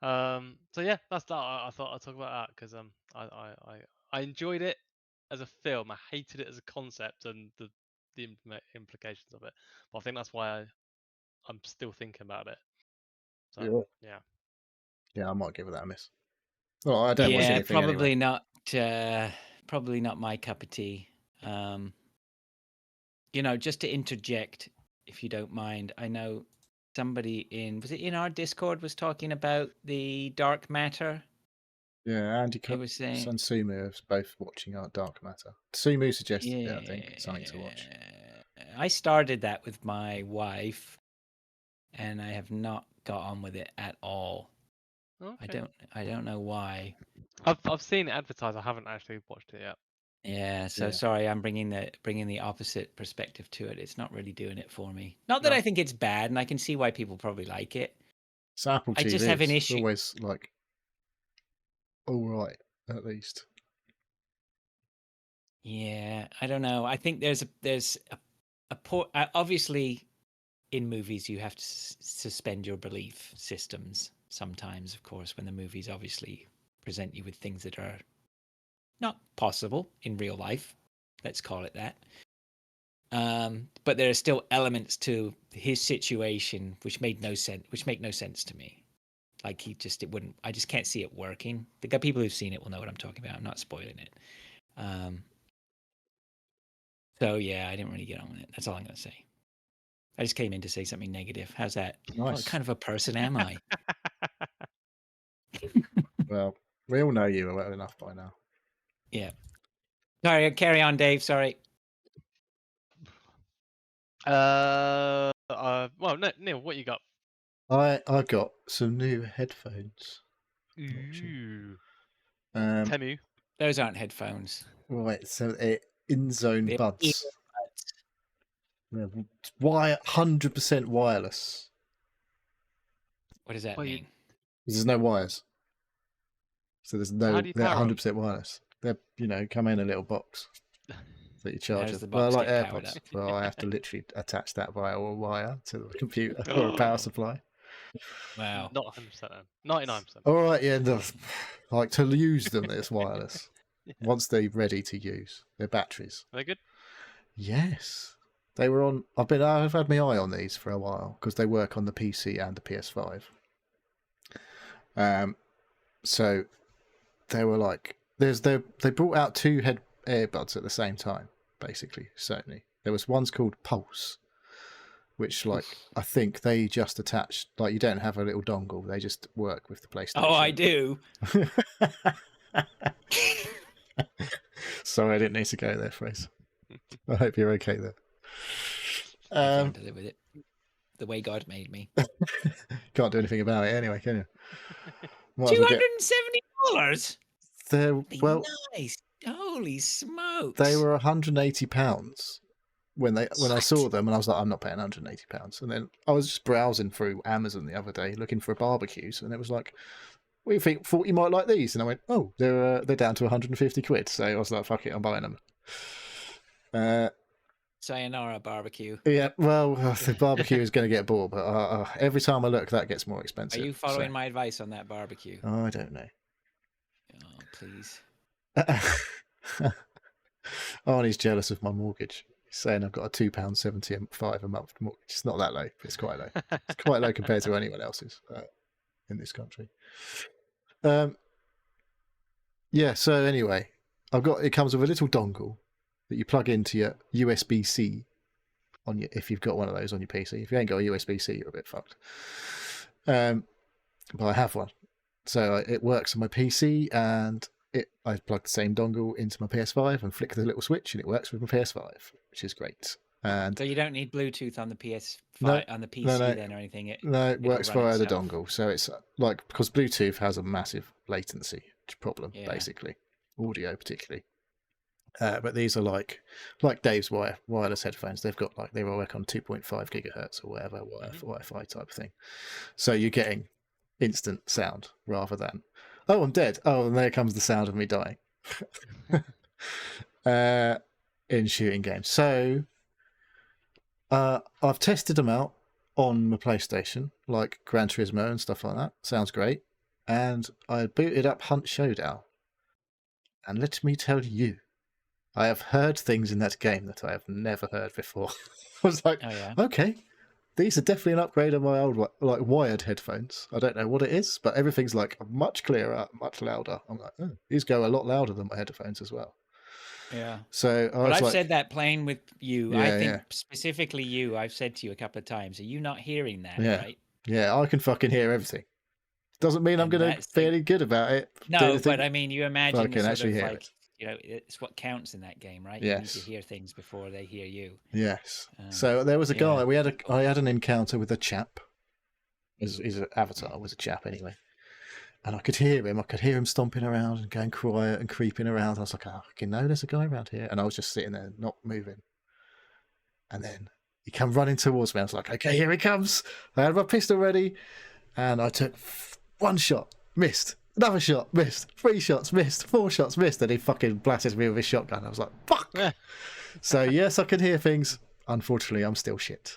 So yeah, that's that. I thought I'd talk about that because I enjoyed it as a film. I hated it as a concept and the implications of it. But I think that's why I'm still thinking about it. So Yeah. yeah. Yeah, I might give it that a miss. Well, I don't watch Yeah. anything anyway. Probably not. Probably not my cup of tea. Just to interject, if you don't mind, I know somebody was it in our Discord was talking about the dark matter. Yeah, Andy It was saying, and Sumu are both watching our Dark Matter. Sumu suggested it, I think, something to yeah, watch. I started that with my wife, and I have not got on with it at all. Okay. I don't know why. I've seen it advertised. I haven't actually watched it yet. Yeah, so Yeah. sorry, I'm bringing the opposite perspective to it. It's not really doing it for me. Not that No. I think it's bad, and I can see why people probably like it. It's Apple I TV. just have an It's issue. always like all right, at least. Yeah, I don't know. I think there's a poor. Obviously, in movies, you have to suspend your belief systems sometimes. Of course, when the movies obviously present you with things that are not possible in real life. Let's call it that. But there are still elements to his situation which make no sense to me. Like it wouldn't. I just can't see it working. The people who've seen it will know what I'm talking about. I'm not spoiling it. So yeah, I didn't really get on with it. That's all I'm gonna say. I just came in to say something negative. How's that? What Nice. kind of a person am I? Well, we all know you well enough by now. Yeah. Sorry, carry on, Dave. Sorry. Well, Neil, what you got? I got some new headphones. Ooh. Um, Temu. Those aren't headphones. right, so in-zone They're buds. earbuds. They're 100% wireless. What does that Well, mean? There's no wires. So How do you they're power 'em? 100% wireless. They're, come in a little box. that you charge does them. the Well, box like get powered AirPods. up? Well, I have to literally attach that via a wire to the computer or a power supply. Wow. Not 100%. Then. 99%. All right, yeah, no, like to use them, it's wireless. Yeah. Once they're ready to use, they're batteries. Are they good? Yes, they were on. I've had my eye on these for a while because they work on the PC and the PS5. So they were like, they brought out two head earbuds at the same time, basically. Certainly, there was one's called Pulse, which I think they just attach, like you don't have a little dongle, they just work with the PlayStation. Oh, I do. Sorry, I didn't need to go there, Fraser. I hope you're okay there. I've learned to live with it. The way God made me. Can't do anything about it anyway, can you? $270. They're well, nice. Holy smokes! they were £180 when I saw them, and I was like, I'm not paying £180. And then I was just browsing through Amazon the other day looking for barbecues, and it was like, we thought you might like these, and I went, oh, they're down to 150 quid. So I was like, fuck it, I'm buying them. Sayonara barbecue. Yeah, well, the barbecue is going to get bored, but every time I look, that gets more expensive. Are you following my advice on that barbecue? I don't know. Oh, please. Arnie's jealous of my mortgage. He's saying I've got a £2.75 a month mortgage. It's not that low, but it's quite low. It's quite low compared to anyone else's in this country. Yeah, so anyway, it comes with a little dongle that you plug into your USB-C if you've got one of those on your PC. If you ain't got a USB-C, you're a bit fucked. But I have one. So it works on my PC, and I plug the same dongle into my PS5 and flick the little switch, and it works with my PS5, which is great. And so you don't need Bluetooth on the PS5 on the PC then or anything. It works via the itself. dongle. So it's because Bluetooth has a massive latency problem, basically, audio particularly. But these are like Dave's wireless headphones. They've got they work on 2.5 gigahertz or whatever Wi-Fi type of thing. So you're getting instant sound rather than, oh, I'm dead. Oh, and there comes the sound of me dying in shooting games. So I've tested them out on my PlayStation, like Gran Turismo and stuff like that. Sounds great. And I booted up Hunt Showdown. And let me tell you, I have heard things in that game that I have never heard before. I was like, okay, these are definitely an upgrade on my old wired headphones. I don't know what it is, but everything's much clearer, much louder. I'm like, oh, these go a lot louder than my headphones as well. Yeah. So I've said that playing with you. Yeah, I think specifically you, I've said to you a couple of times, are you not hearing that, right? Yeah, I can fucking hear everything. Doesn't mean I'm going to feel any good about it. No, but I mean, you imagine can actually hear it. It's what counts in that game, right? Yes. You need to hear things before they hear you. Yes. So there was a guy. I had an encounter with a chap. His avatar was a chap anyway, and I could hear him. I could hear him stomping around and going quiet and creeping around. I was like, oh, I know there's a guy around here, and I was just sitting there, not moving. And then he came running towards me. I was like, okay, here he comes. I had my pistol ready, and I took one shot, missed. Another shot, missed. 3 shots, missed. 4 shots, missed. And he fucking blasted me with his shotgun. I was like, fuck! So, yes, I can hear things. Unfortunately, I'm still shit.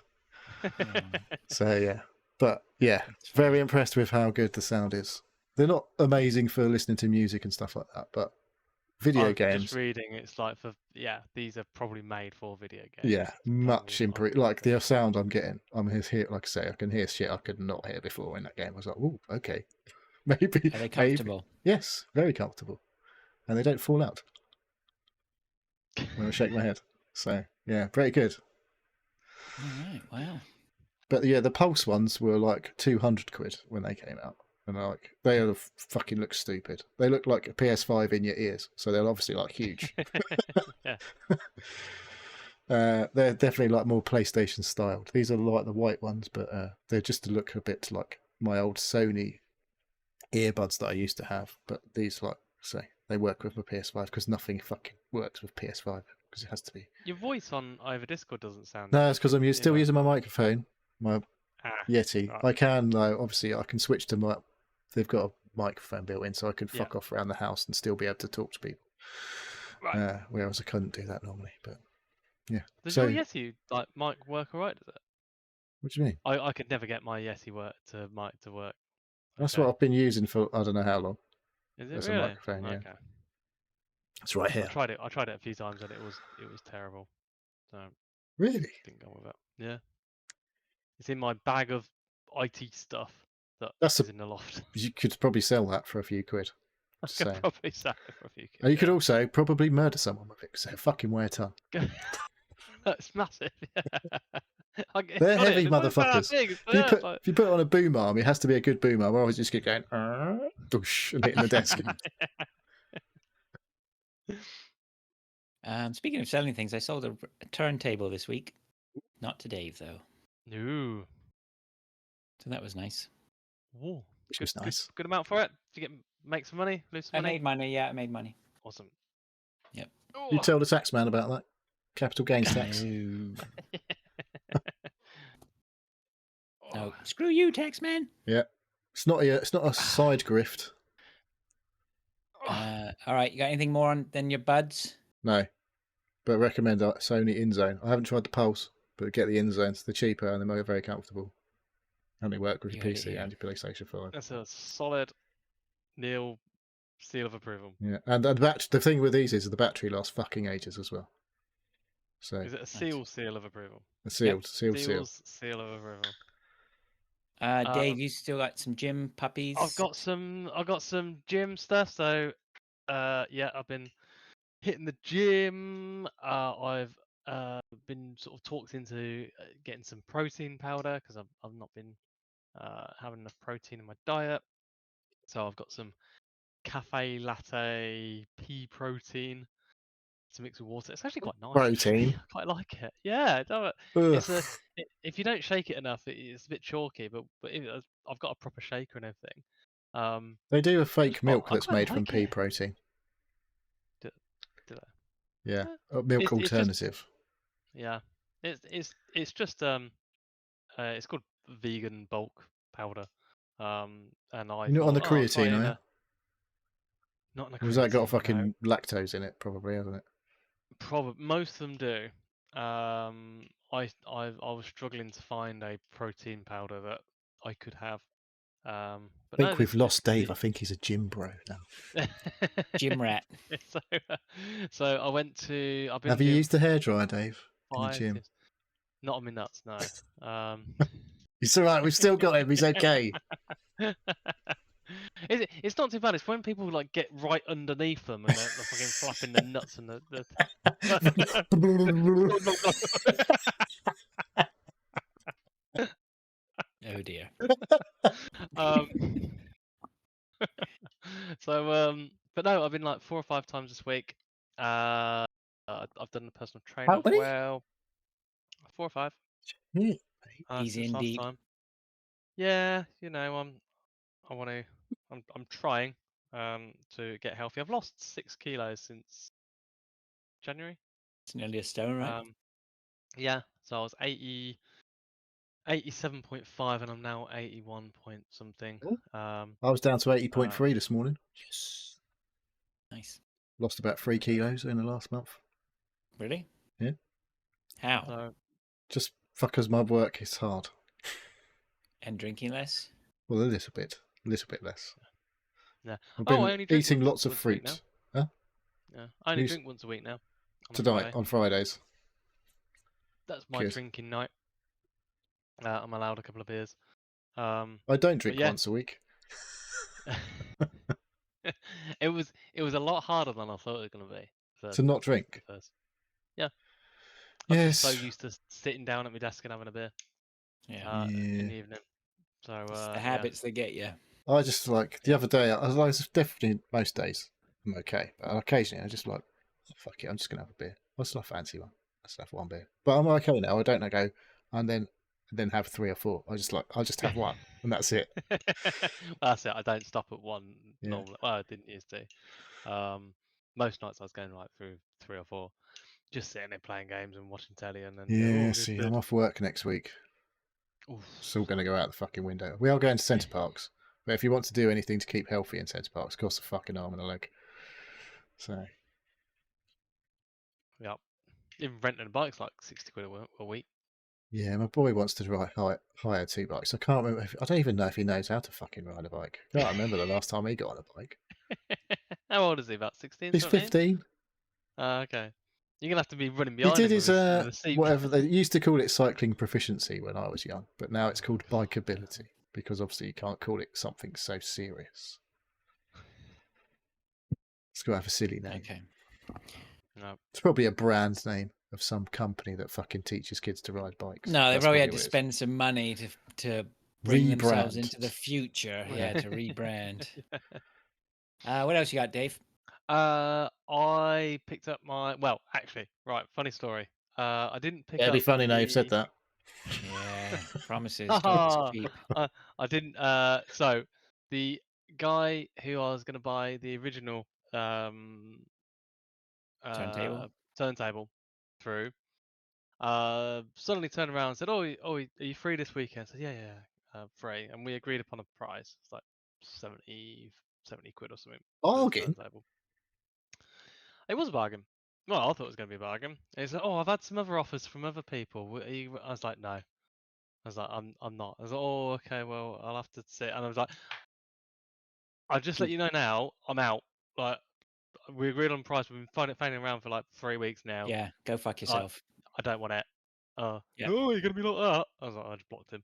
So, yeah. But, yeah, very impressed with how good the sound is. They're not amazing for listening to music and stuff like that, but video games... Just reading, it's like these are probably made for video games. Yeah, much improved. Like, the sound I'm getting, here, like I say, I can hear shit I could not hear before in that game. I was like, ooh, okay. Maybe. Are they comfortable? Yes, very comfortable. And they don't fall out when I shake my head. So, yeah, pretty good. All right, wow. But yeah, the Pulse ones were like 200 quid when they came out. And they fucking look stupid. They look like a PS5 in your ears. So they're obviously huge. They're definitely more PlayStation styled. These are like the white ones, but they just look a bit like my old Sony earbuds that I used to have, but these they work with my PS5 because nothing fucking works with PS5 because it has to be. Your voice over Discord doesn't sound. No, it's because I'm still using my microphone, my Yeti. Right. I can obviously I can switch to they've got a microphone built in, so I can fuck off around the house and still be able to talk to people. Right. Whereas I couldn't do that normally. But yeah. Does So, your Yeti mic work alright? Does it? what do you mean? I could never get my Yeti mic to work. That's Okay. what I've been using for I don't know how long. Is it As a really? microphone, yeah. Okay. It's right I here. tried it a few times and it was terrible. So Really? didn't go with it. Yeah. It's in my bag of IT stuff that That's is in the loft. You could probably sell that for a few quid. I Just could saying. probably sell it for a few And you kids. could also probably murder someone with it because they're fucking wear a ton. That's massive. They're Got heavy it. It's not even that motherfuckers. big. If you put it on a boom arm, it has to be a good boom arm. Otherwise, you just keep going doosh, and hitting the desk. Speaking of selling things, I sold a turntable this week. Not to Dave though. No. So that was nice. Whoa. Which was nice. Good amount for it. Did you make some money? Lose some I money? made money. Yeah, I made money. Awesome. Yep. You tell the tax man about that. Capital gains tax. No, screw you, tax man. Yeah. It's not a side grift. All right, you got anything more on than your buds? No. But I recommend Sony InZone. I haven't tried the Pulse, but get the InZones. They're cheaper and they're very comfortable. And they work with your You heard it PC here. and your PlayStation 5. That's a solid Neil seal of approval. Yeah, and the thing with these is the battery lasts fucking ages as well. So Is it a seal of approval? a sealed seal. Seal of approval. Dave, you still got some gym puppies? I've got some gym stuff. So, yeah, I've been hitting the gym. I've been sort of talked into getting some protein powder because I've not been having enough protein in my diet. So I've got some cafe latte pea protein to mix with water. It's actually quite nice. Protein. I quite like it. Yeah, if you don't shake it enough, it's a bit chalky. But I've got a proper shaker and everything. They do a fake milk I that's quite made from like pea it. protein. Do they? Yeah, Yeah. a milk It's just- alternative. Yeah, it's just it's called vegan bulk powder. And I You're not on the thought, I'll try creatine, in are you? not on the Or has that got a creatine, fucking no. lactose in it? Probably, hasn't it? Most of them do. I was struggling to find a protein powder that I could have. But I think we've lost Dave. I think he's a gym bro now. Gym rat. So I went to. I've been. Have you used the hairdryer, Dave, in the 5 gym? years. Not on my nuts, no. It's all right. We've still got him. He's okay. It's not too bad. It's when people like get right underneath them and they're fucking flapping their nuts and the Oh dear. But no, I've been like 4 or 5 times this week. I've done the personal trainer How as many? well. 4 or 5. He's Since in last deep. time. Yeah, I'm trying to get healthy. I've lost 6 kilos since January. It's nearly a stone, right? Yeah, so I was 87.5 and I'm now 81 point something. I was down to 80.3 this morning. Yes. Nice. Lost about 3 kilos in the last month. Really? Yeah. How? So, Just because my work is hard. And drinking less? Well, a little bit less. yeah. I've been I only drink eating once lots of a week fruit. now. Huh? Yeah, I only Use- drink once a week now. On a Tonight, Friday. on Fridays. That's my Good. drinking night. I'm allowed a couple of beers. I don't drink once a week. It was a lot harder than I thought it was going to be. To not drink? Yeah. I'm just so Yes. used to sitting down at my desk and having a beer Yeah. in the evening. So It's the habits that get you. I just like the other day. I was definitely most days I'm okay, but occasionally I just like, oh, fuck it, I'm just gonna have a beer. I still fancy one. I still have one beer, but I'm okay now. I don't go and then have 3 or 4. I'll just have one and that's it. That's it. I don't stop at one Yeah. normally. Well, I didn't used to. Most nights I was going like through 3 or 4, just sitting there playing games and watching telly, and then Yeah. See, I'm off work next week. Oof. Still going to go out the fucking window. We are going to Centre Parks, but if you want to do anything to keep healthy in Centre Parks, it costs a fucking arm and a leg. So Yep. Even renting a bike's like 60 quid a week. Yeah, my boy wants to hire 2 bikes. I can't remember. I don't even know if he knows how to fucking ride a bike. I can't remember the last time he got on a bike. How old is he? About 16, He's 17? 15. Okay. You're gonna have to be running He behind did him his with a seat. whatever they used to call it, cycling proficiency when I was young, but now it's called bikeability because obviously you can't call it something so serious. It's got to have a silly name. Okay. No. It's probably a brand name of some company that fucking teaches kids to ride bikes. No, they That's probably had what to it is. spend some money to bring themselves Rebrand. into the future. Yeah, to rebrand. What else you got, Dave? I picked up my. Well, actually, right. Funny story. I didn't pick It'd up. be funny now you've said the- that. Yeah, promises. Talk is cheap. I didn't. So the guy who I was going to buy the original Turntable. turntable through, suddenly turned around and said, are you free this weekend?" I said, yeah, free. And we agreed upon a price. It's like 70 quid or something for the Bargain. turntable. It was a bargain. Well, I thought it was going to be a bargain. He said, "Oh, I've had some other offers from other people. I was like, "No." I was like, I'm not." I was like, "Oh, okay. Well, I'll have to sit." And I was like, "I'll just let you know now. I'm out. Like, we agreed on price. We've been fanning around for like 3 weeks now. Yeah, go fuck Like, yourself. I don't want it." Yeah. "Oh, you're gonna be like that?" I was like, I just blocked him.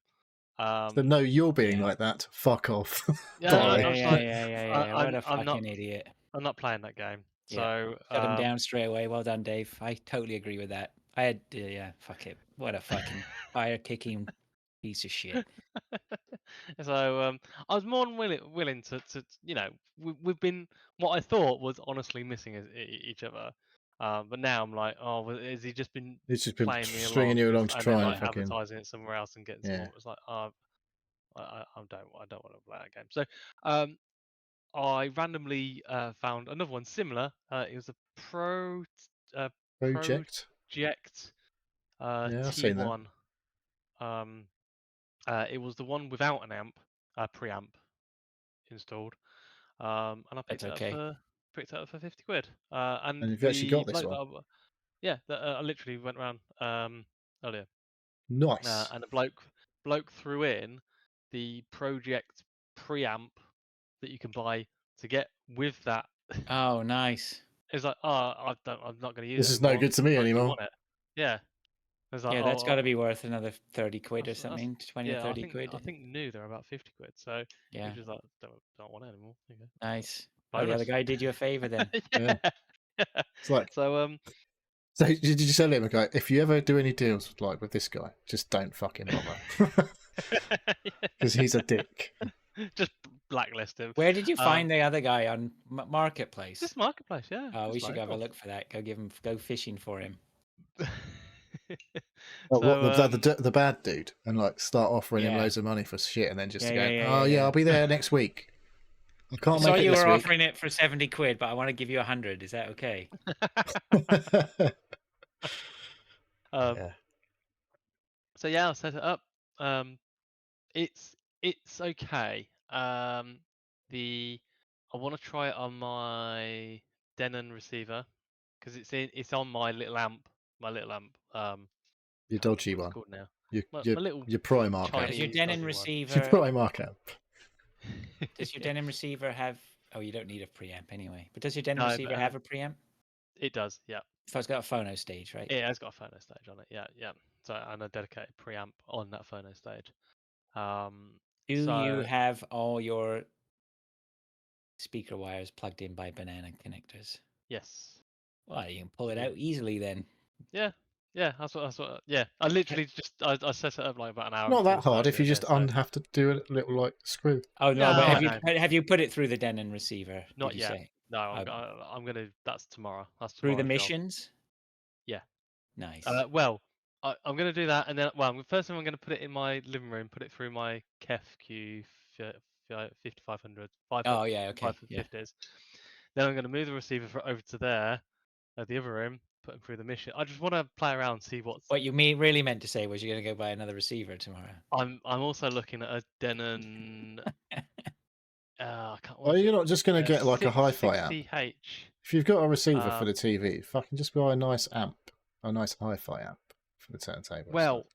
So no, you're being Yeah. like that. Fuck off. Yeah, Yeah, Bye. I'm just yeah, like, yeah, yeah, yeah. What a I'm not, fucking idiot. I'm not playing that game. Yeah. So, Shut him down straight away. Well done, Dave. I totally agree with that. I had, yeah, fuck it. What a fucking fire kicking piece of shit. so I was more than willing to we've been what I thought was honestly missing each other, but now I'm like, oh, well, has he just been It's just been playing me stringing along you along to and then try and like Yeah. fucking. advertising it somewhere else and getting some Yeah. more? It's like, I don't want to play that game. So I randomly found another one similar. It was a Project. Project Yeah, I've seen that. T1. It was the one without an amp, preamp installed, and I That's okay. picked it up for 50 quid. And And you've actually the got this bloke one. that I literally went around earlier, Nice. and the bloke threw in the Project preamp that you can buy to get with that. Oh, nice. It's like, I'm not going to use This it is no anymore. good to me Do you anymore. want it? Yeah. It's like, Yeah, that's got to be worth another 30 quid or That's something, 20 or yeah. 30 quid. I think new they're about 50 quid. So Yeah, which is like, don't want it anymore. There you nice. go. Well, the other Bonus. guy did you a favor then. Yeah. Yeah. It's like, So so did you tell him, okay, if you ever do any deals like with this guy, just don't fucking bother. Because he's a dick. just blacklist him. Where did you find the other guy on Marketplace? This marketplace, yeah. Oh, we just should go have a local. look for that. Go fishing for him. Oh, So what the bad dude, and like start offering him Yeah. loads of money for shit, and then just Yeah, to go, yeah, oh yeah. I'll be there next week. I I can't saw make it you this were week. offering it for 70 quid, but I want to give you 100. Is that okay? Yeah. so yeah, I'll set it up. It's okay. I want to try it on my Denon receiver because it's on my little amp. My little amp. Your Can't remember dodgy what it's one. called now. Your My little your Primark amp. Does your Chinese Denon dodgy one. Your receiver? Primark amp. Does your Denon receiver have? Oh, you don't need a preamp anyway. But does your Denon No, receiver but, have a preamp? It does, yeah. So it's got a phono stage, right? It has got a phono stage on it, yeah. So and a dedicated preamp on that phono stage. Do you So have all your speaker wires plugged in by banana connectors? yes, Well, you can pull it out easily then. yeah. That's what. Yeah, I literally just I set it up like about an hour. Not that before we hard started if you doing just this, so- have to do a little like screw. Oh no, No, but I know. have you put it through the Denon receiver? Not Did you yet. say No, Oh, I'm gonna. That's tomorrow. That's through the tomorrow's job. missions? Yeah. Nice. Well, I'm gonna do that, and then first thing I'm gonna put it in my living room, put it through my KEF 5500, Oh yeah, okay, yeah. 550s. Then I'm gonna move the receiver over to there, the other room, put them through the mission. I just want to play around, see what's. What you really meant to say was you're gonna go buy another receiver tomorrow. I'm also looking at a Denon. I can't. Oh, you're not just going to get like a hi-fi amp. 60H. If you've got a receiver for the TV, fucking just buy a nice amp, a nice hi-fi amp for the turntable. Well,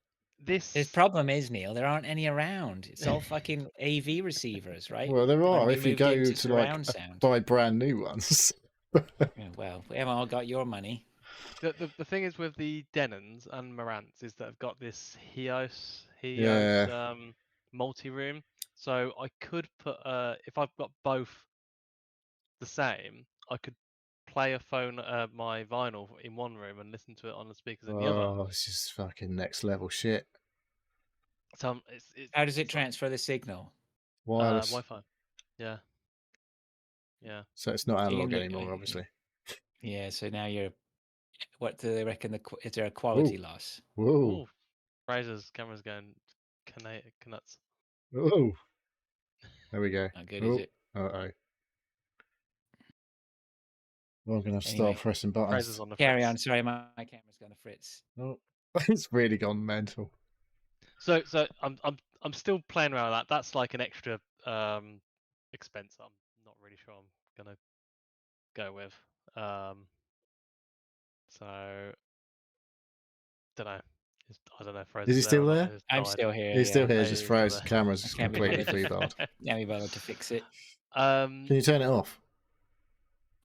His problem is, Neil, there aren't any around. It's all fucking AV receivers, right? Well, there are we if you moved go into to like surround sound. buy brand new ones. Yeah, well, we haven't all got your money. The thing is with the Denons and Marantz is that I've got this Heos Yeah. multi-room. So I could put if I've got both the same, I could play my vinyl in one room and listen to it on the speakers in the other. Oh, this is fucking next level shit. So How does it transfer the signal? Wireless. Wi-Fi. Yeah. So it's not So you analog look- anymore, obviously. Yeah. So now you're. What do they reckon? Is there a quality loss? Whoa. Ooh, Fraser's camera's going nuts. Oh. There we go. Not good, is it? Uh-oh. Well, I'm going to have to Anyway, start pressing buttons. Fraser's on the Carry fritz. on. Sorry, my camera's gone to fritz. Oh, it's really gone mental. So I'm still playing around with that. That's like an extra expense I'm not really sure I'm gonna go with. So don't know. I don't know. Fraser's Is he still there? I'm still here. He's still here, Maybe just he's still froze. there. Camera's I just can't be completely bothered. foobarred. Can't be bothered to fix it. Can you turn it off?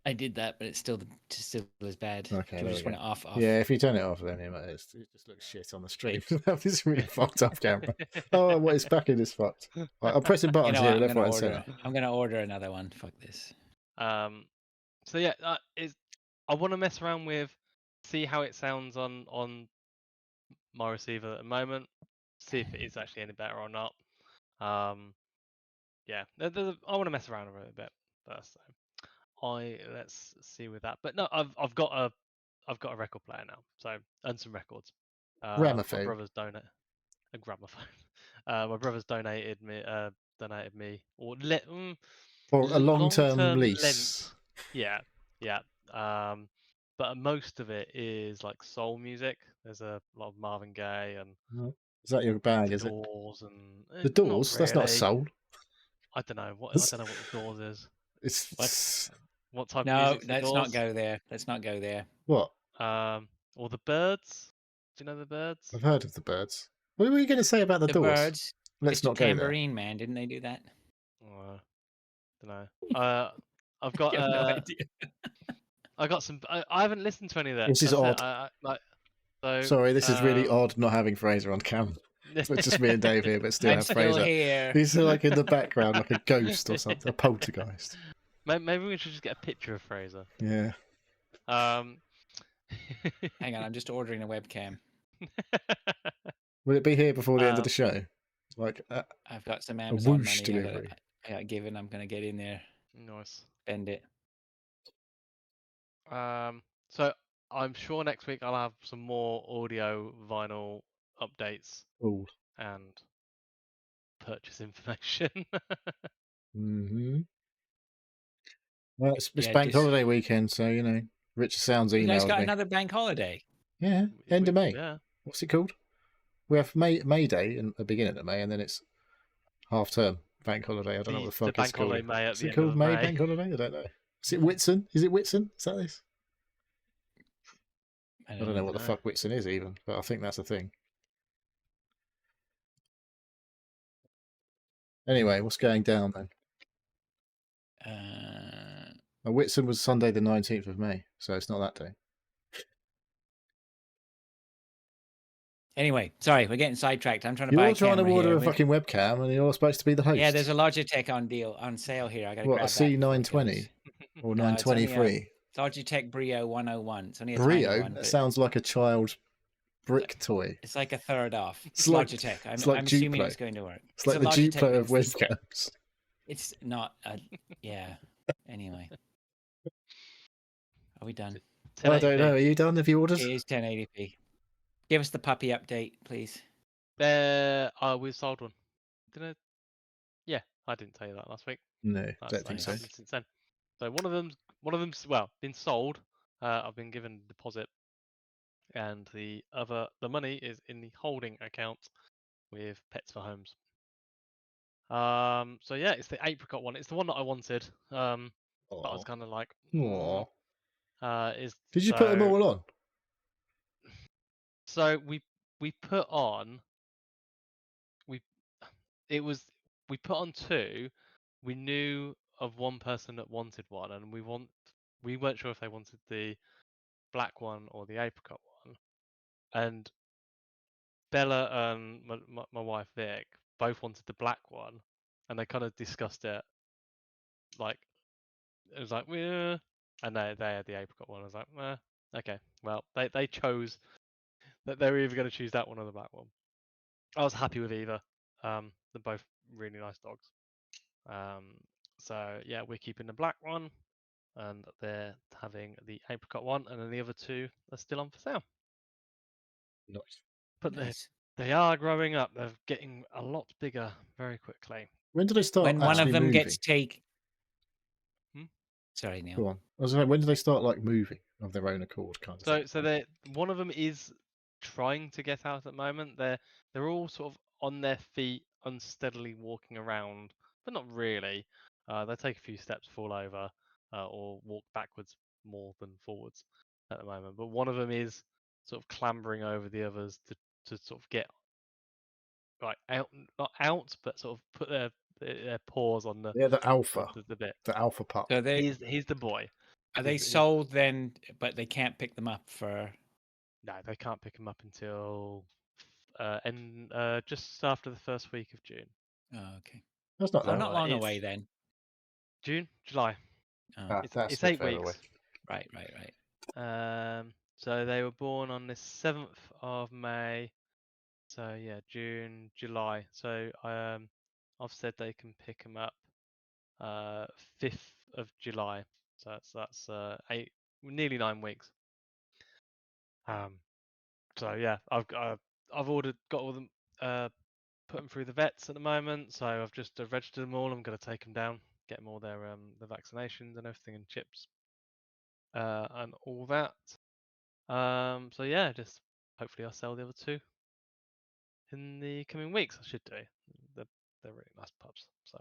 I did that, but it's still as bad. Okay, Do there we just we want go. it off? Yeah, if you turn it off, then it just looks shit on the stream. That was really fucked up camera. Oh, what? It's back in this fucked. Right, I'm pressing You buttons know here, what? left, right, and centre. I'm gonna order another one. Fuck this. So yeah, I want to mess around with, see how it sounds on my receiver at the moment, see if it is actually any better or not. Yeah, I want to mess around with it a bit first. So let's see with that. But no, I've got a record player now, so and some records. My Gramophone. brother's a gramophone. My brother's donated me or Or a long-term lease. Lent. Yeah. But most of it is like soul music. There's a lot of Marvin Gaye and Is that your bag? The Is Doors it? and The Doors? Not That's not really. soul. I don't know what The Doors is. It's What type of No, music? let's not go there. Let's not go there. what? Or the Birds. Do you know the Birds? I've heard of the Birds. What were you going to say about the Doors? Birds. Let's not go there. Tambourine Man, didn't they do that? Don't know. I've got no idea. I got some. I haven't listened to any of that. This is odd. Sorry, this is really odd not having Fraser on camera. It's just me and Dave here, but still I'm have still Fraser. here. He's like in the background, like a ghost or something, a poltergeist. Maybe we should just get a picture of Fraser. Yeah. Hang on, I'm just ordering a webcam. Will it be here before the end of the show? Like I've got some Amazon whoosh money delivery. I got given. I'm gonna get in there. Nice. Spend it. So I'm sure next week I'll have some more audio vinyl updates and purchase information. Well, it's bank holiday weekend, so you know, Richard Sounds emailed me. You guys got another bank holiday? Yeah, end of May. Yeah. What's it called? We have May Day in the beginning of May, and then it's half term bank holiday. I don't know what the fuck it's called. Is it called May bank holiday? I don't know. Is it Whitsun? Is it Whitsun? Is that this? I don't know what the fuck Whitsun is even, but I think that's a thing. Anyway, what's going down then? Whitsun was Sunday the 19th of May, so it's not that day. Anyway, sorry, we're getting sidetracked. I'm trying to buy a camera. You're trying to order here. a fucking webcam, and you're supposed to be the host. Yeah, there's a Logitech on sale here. I got to grab a C920 or 923? It's Logitech Brio 101. It's only a Brio? tiny one. That sounds like a child's brick toy. It's like a third off. It's like Logitech. I'm like assuming it's going to work. It's like the Duplo of webcams. It's not. Yeah. Anyway, are we done? I don't know. Are you done? Have you ordered? It is 1080p. Give us the puppy update, please. We sold one. Didn't I? Yeah, I didn't tell you that last week. No, don't think so. Since then. So one of them's been sold. I've been given a deposit, and the money is in the holding account with Pets for Homes. So yeah, it's the apricot one. It's the one that I wanted. But I was kind of like, Is Did you put them all on? So we put on we put on two. We knew of one person that wanted one, and we weren't sure if they wanted the black one or the apricot one. And Bella and my wife Vic both wanted the black one, and they kind of discussed it. Like it was like, yeah, and they had the apricot one. I was like, okay. Well, they chose that they were either going to choose that one or the black one. I was happy with either. They're both really nice dogs. So yeah, we're keeping the black one, and they're having the apricot one, and then the other two are still on for sale. Nice. But Nice. they are growing up. They're getting a lot bigger very quickly. When do they start When one actually of them moving? gets take. Hmm? Sorry, Neil. Go on. I was like, when do they start like moving of their own accord, kind of thing? So they one of them is trying to get out at the moment. They're all sort of on their feet, unsteadily walking around, but not really. They take a few steps, fall over, or walk backwards more than forwards at the moment. But one of them is sort of clambering over the others to sort of get like out, not out, but sort of put their paws on Yeah, the alpha, the bit. the alpha pup. So they He's the boy. are they He's- sold then, but they can't pick them up for. No, they can't pick him up until just after the first week of June. Oh, okay. That's not Oh, that. not long It's away then. June, July. Oh, That's It's a bit 8 further away. weeks. right. So they were born on the 7th of May. So yeah, June, July. So I've said they can pick them up 5th of July. So that's nearly 9 weeks. So yeah, I've got all them put them through the vets at the moment. So I've just registered them all. I'm going to take them down, get them all their the vaccinations and everything and chips and all that. So yeah, just hopefully I'll sell the other two in the coming weeks. I should do. They're really nice pups. So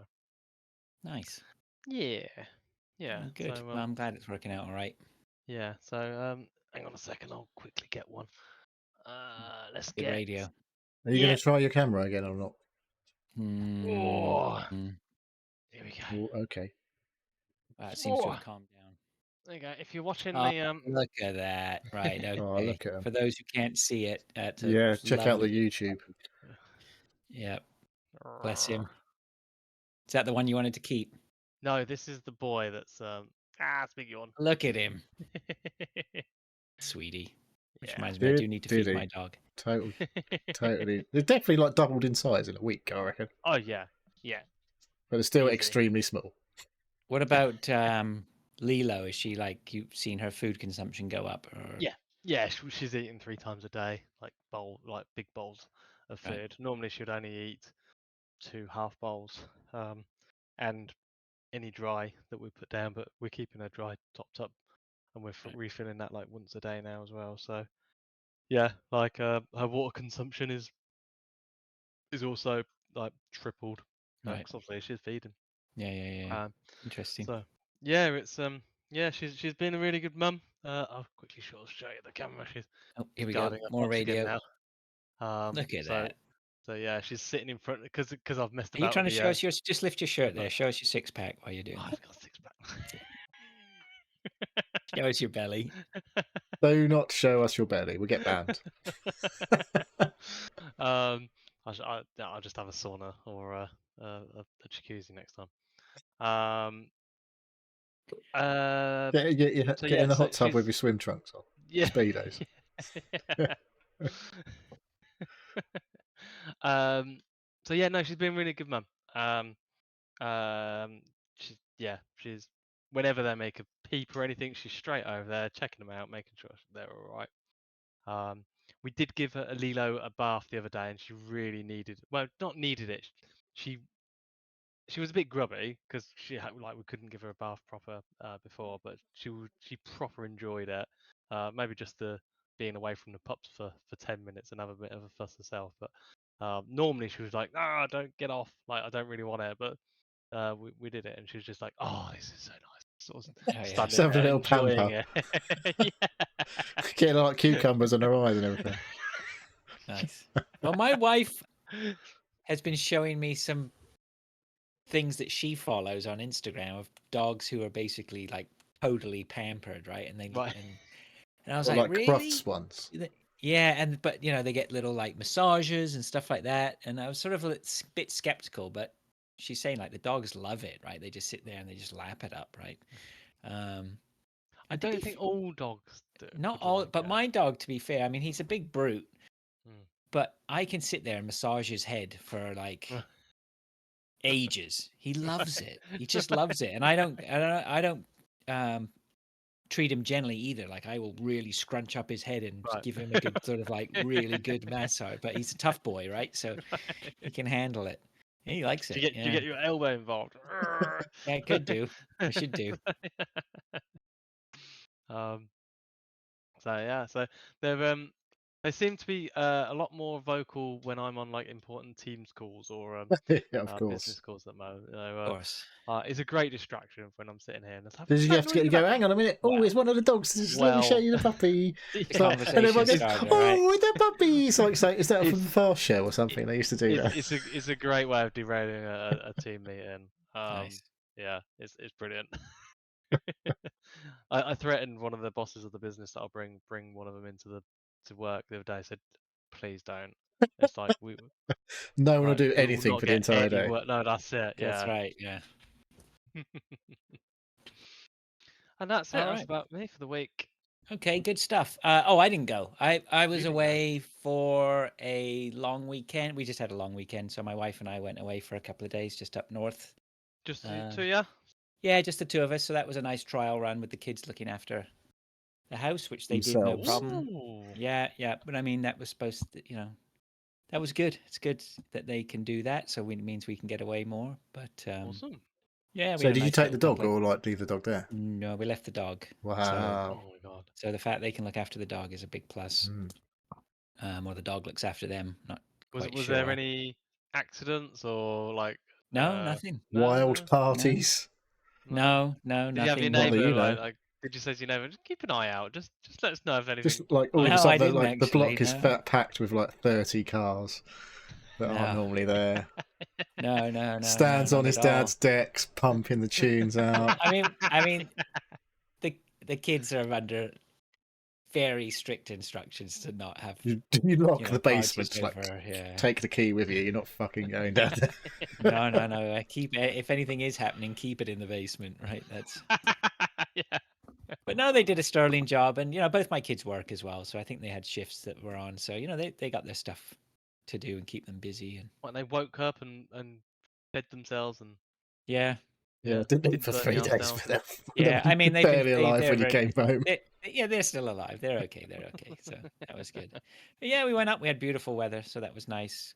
Nice. yeah. Oh, good. So Well, I'm glad it's working out all right. yeah. So hang on a second. I'll quickly get one. Let's The get. radio. Are you going to try your camera again or not? Oh, Mm, here we go. Oh, okay. it seems to have calmed down. There you go. If you're watching Oh, the look at that. Right. Oh, Okay. look at 'em. For those who can't see it, it's a Yeah, check out the lovely. YouTube. Yep. Bless him. Is that the one you wanted to keep? No, this is the boy that's it's a big yawn. Look at him, sweetie. Which Yeah. reminds me, I do need to Did feed he? my dog. Totally. They're definitely like doubled in size in a week, I reckon. Oh yeah, yeah. But they're still Easy. extremely small. What about Lilo? Is she like you've seen her food consumption go up? Or... Yeah. She's eating 3 times a day, like big bowls of food. Right. Normally she'd only eat 2 half bowls, and any dry that we put down. But we're keeping her dry topped up, and we're Right. refilling that like once a day now as well. So yeah, like her water consumption is also like tripled. Right. Because obviously she's feeding. Yeah. Interesting. So yeah, it's she's been a really good mum. I'll quickly show you the camera. She's Oh, here we go. guarding her More pups again radio. now. Look at so that. so yeah, she's sitting in front because I've messed Are you about trying to with show us your? Just lift your shirt there. look. Show us your six pack while you're doing I've that. got a 6-pack. Show us your belly. Do not show us your belly. We get banned. I'll just have a sauna or a jacuzzi next time. Get in the hot tub with your swim trunks on. Yeah. Speedos. So yeah, no, she's been really good mum. She's whenever they make a peep or anything, she's straight over there checking them out, making sure they're all right. We did give her a Lilo a bath the other day, and she really not needed it. She was a bit grubby because we couldn't give her a bath proper before, but she proper enjoyed it. Maybe just the being away from the pups for 10 minutes and have a bit of a fuss herself. But normally she was like, don't get off. Like, I don't really want it. But we did it, and she was just like, oh, this is so nice. sort of Oh, yeah. standing Just having a there little enjoying pamper. it. Yeah. Getting like cucumbers on her eyes and everything. Nice. Well, my wife has been showing me some things that she follows on Instagram of dogs who are basically like totally pampered, right? And Right. I was Or like, like really? Crufts ones. Yeah, but they get little like massages and stuff like that, and I was sort of a bit skeptical, but she's saying like the dogs love it, right? They just sit there and they just lap it up, right? I And to don't be think all dogs not would all, like but it. my dog, to be fair, I mean, he's a big brute, Mm. but I can sit there and massage his head for like ages. He loves it. He just loves it, and I don't treat him gently either. Like I will really scrunch up his head and Right. give him a good sort of like really good massage. But he's a tough boy, right? So he can handle it. He likes Do it. you Yeah, get your elbow involved? yeah, could do. We should do. um. So yeah. So they've they seem to be a lot more vocal when I'm on like important Teams calls or Yeah, of business course. calls at the moment. Of course. It's a great distraction when I'm sitting here and it's like, Did what's you that have to noise get in you the go? background? Hang on a minute. Oh, Well, it's one of the dogs. Just let me show you the puppy. The It's like, and conversation everyone goes, starter, right? "Oh, the puppy!" It's like, is that from It's the Fast Show or something? They used to do that. it's a great way of derailing a team meeting. Nice. Yeah, it's brilliant. I threatened one of the bosses of the business that I'll bring one of them to work the other day. I said, please don't. It's like No one will do we will anything not for the get entire any day. work. No, that's it. That's Yeah. right. Yeah. And that's it. All That's right. about me for the week. Okay, good stuff. I didn't go. I was didn't go? away for a long weekend. We just had a long weekend, so my wife and I went away for a couple of days just up north. Just Uh, to yeah. yeah, just the two of us. So that was a nice trial run with the kids looking after the house, which they did no Themselves. problem. Ooh. Yeah, yeah. But I mean, that was supposed to, that was good. It's good that they can do that. So it means we can get away more. But Awesome. yeah, we So had a did you nice take the little dog couple of. or like leave the dog there? No, we left the dog. Wow. Oh my god. So the fact they can look after the dog is a big plus. Mm. Or the dog looks after them. Not quite Was there sure. any accidents or like No, nothing. Wild no? parties. No, Did you have your nothing. Not that neighbour you know. like? Did you say to your neighbour, just keep an eye out, just let us know if Just anything like all like of a No, I sudden, didn't like the actually. block is No, packed with like 30 cars that aren't no, normally there. no, Stands on not his at all. dad's decks, pumping the tunes out. I mean, the kids are under very strict instructions to not have You lock the parties basement, just like over. Yeah. take the key with you. You're not fucking going down there. No. I keep it. If anything is happening, keep it in the basement. Right. That's. yeah. But no, they did a sterling job, and both my kids work as well, so I think they had shifts that were on. So they got their stuff to do and keep them busy. And When they woke up and fed themselves and yeah, Yeah, didn't eat didn't for burn the 3 house days, down. but yeah. I mean, they've been barely alive when you came home. they're still alive. They're okay. They're okay. So that was good. But yeah, we went up. We had beautiful weather, so that was nice.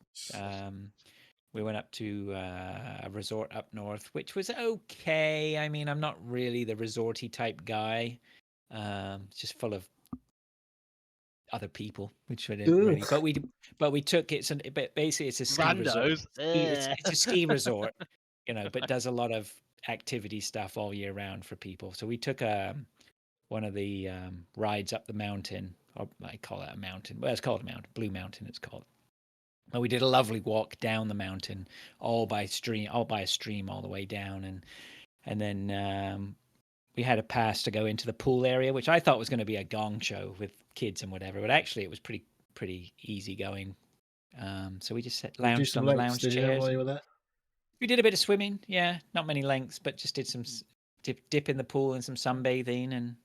We went up to a resort up north, which was okay. I mean, I'm not really the resorty type guy. It's just full of other people, which I didn't really. Ugh. But we took it. But basically, it's a ski resort. Randos. It's a ski resort, but does a lot of activity stuff all year round for people. So we took one of the rides up the mountain, or I call it a mountain. Well, it's called a mountain, Blue Mountain. It's called. And we did a lovely walk down the mountain, all by a stream all the way down, and then we had a pass to go into the pool area, which I thought was going to be a gong show with kids and whatever, but actually it was pretty easy going. So we just lounged on the lounge chairs. While you were there? We did a bit of swimming, yeah, not many lengths, but just did some dip in the pool and some sunbathing, and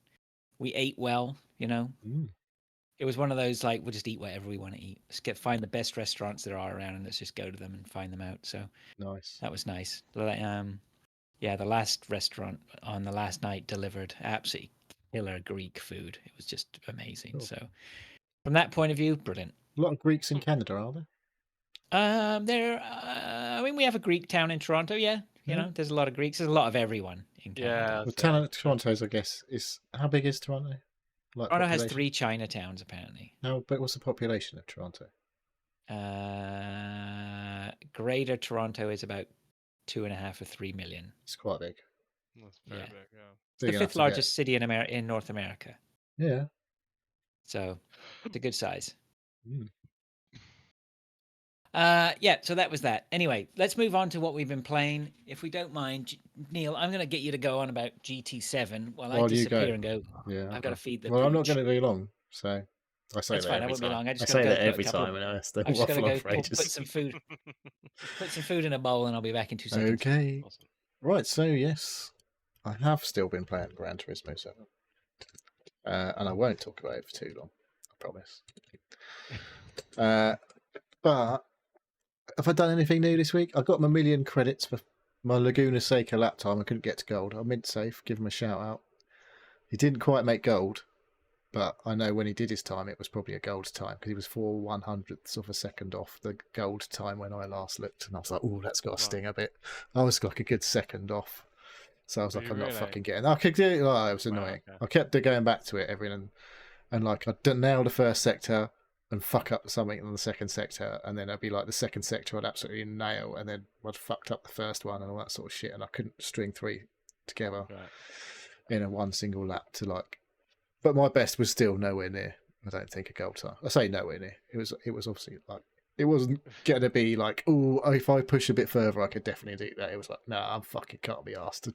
we ate well. Mm. It was one of those like we'll just eat whatever we want to eat. Let's find the best restaurants there are around, and let's just go to them and find them out. So Nice. that was nice. Yeah, the last restaurant on the last night delivered absolutely killer Greek food. It was just amazing. Cool. So from that point of view, brilliant. A lot of Greeks in Canada, are there? I mean, we have a Greek town in Toronto. Yeah, there's a lot of Greeks. There's a lot of everyone in Canada. Well, Toronto's, I guess, is how big is Toronto? Like Toronto has population? 3 Chinatowns apparently. No, but what's the population of Toronto? Greater Toronto is about 2.5 or 3 million. It's quite big. That's very Yeah. big. Yeah. It's the Big enough fifth to get. largest city in North America. Yeah. So it's a good size. Mm. Yeah, so that was that. Anyway, let's move on to what we've been playing. If we don't mind, Neil, I'm going to get you to go on about GT7 while I While you go. disappear and go, Yeah. I've got to Okay. feed the Well, I'm not pooch. going to be long, so I say That's that fine. I every won't be time. long. I I just got to say go that put a every couple time, of. and I still I've just got to waffle on go for put ages. some food. Put some food in a bowl, and I'll be back in 2 seconds. Okay. Awesome. Right. So yes, I have still been playing Gran Turismo 7, and I won't talk about it for too long. I promise. But have I done anything new this week? I got my 1,000,000 credits for my Laguna Seca lap time. I couldn't get to gold. I meant safe. Give him a shout out. He didn't quite make gold, but I know when he did his time, it was probably a gold time because he was 4/100ths of a second off the gold time when I last looked, and I was like, "Oh, that's got to Right. sting a bit." I was like a good second off, so I was Were like, you "I'm not really? fucking getting." I could do it. Oh, it was Wow, annoying. okay. I kept going back to it every and like I'd nail the first sector and fuck up something in the second sector, and then I'd be like the second sector I'd absolutely nail, and then I'd fucked up the first one and all that sort of shit, and I couldn't string three together Right. in a one single lap to like. But my best was still nowhere near. I don't think a gold time. I say nowhere near. It was obviously like it wasn't going to be like, oh, if I push a bit further, I could definitely do that. It was like, no, I'm fucking can't be asked to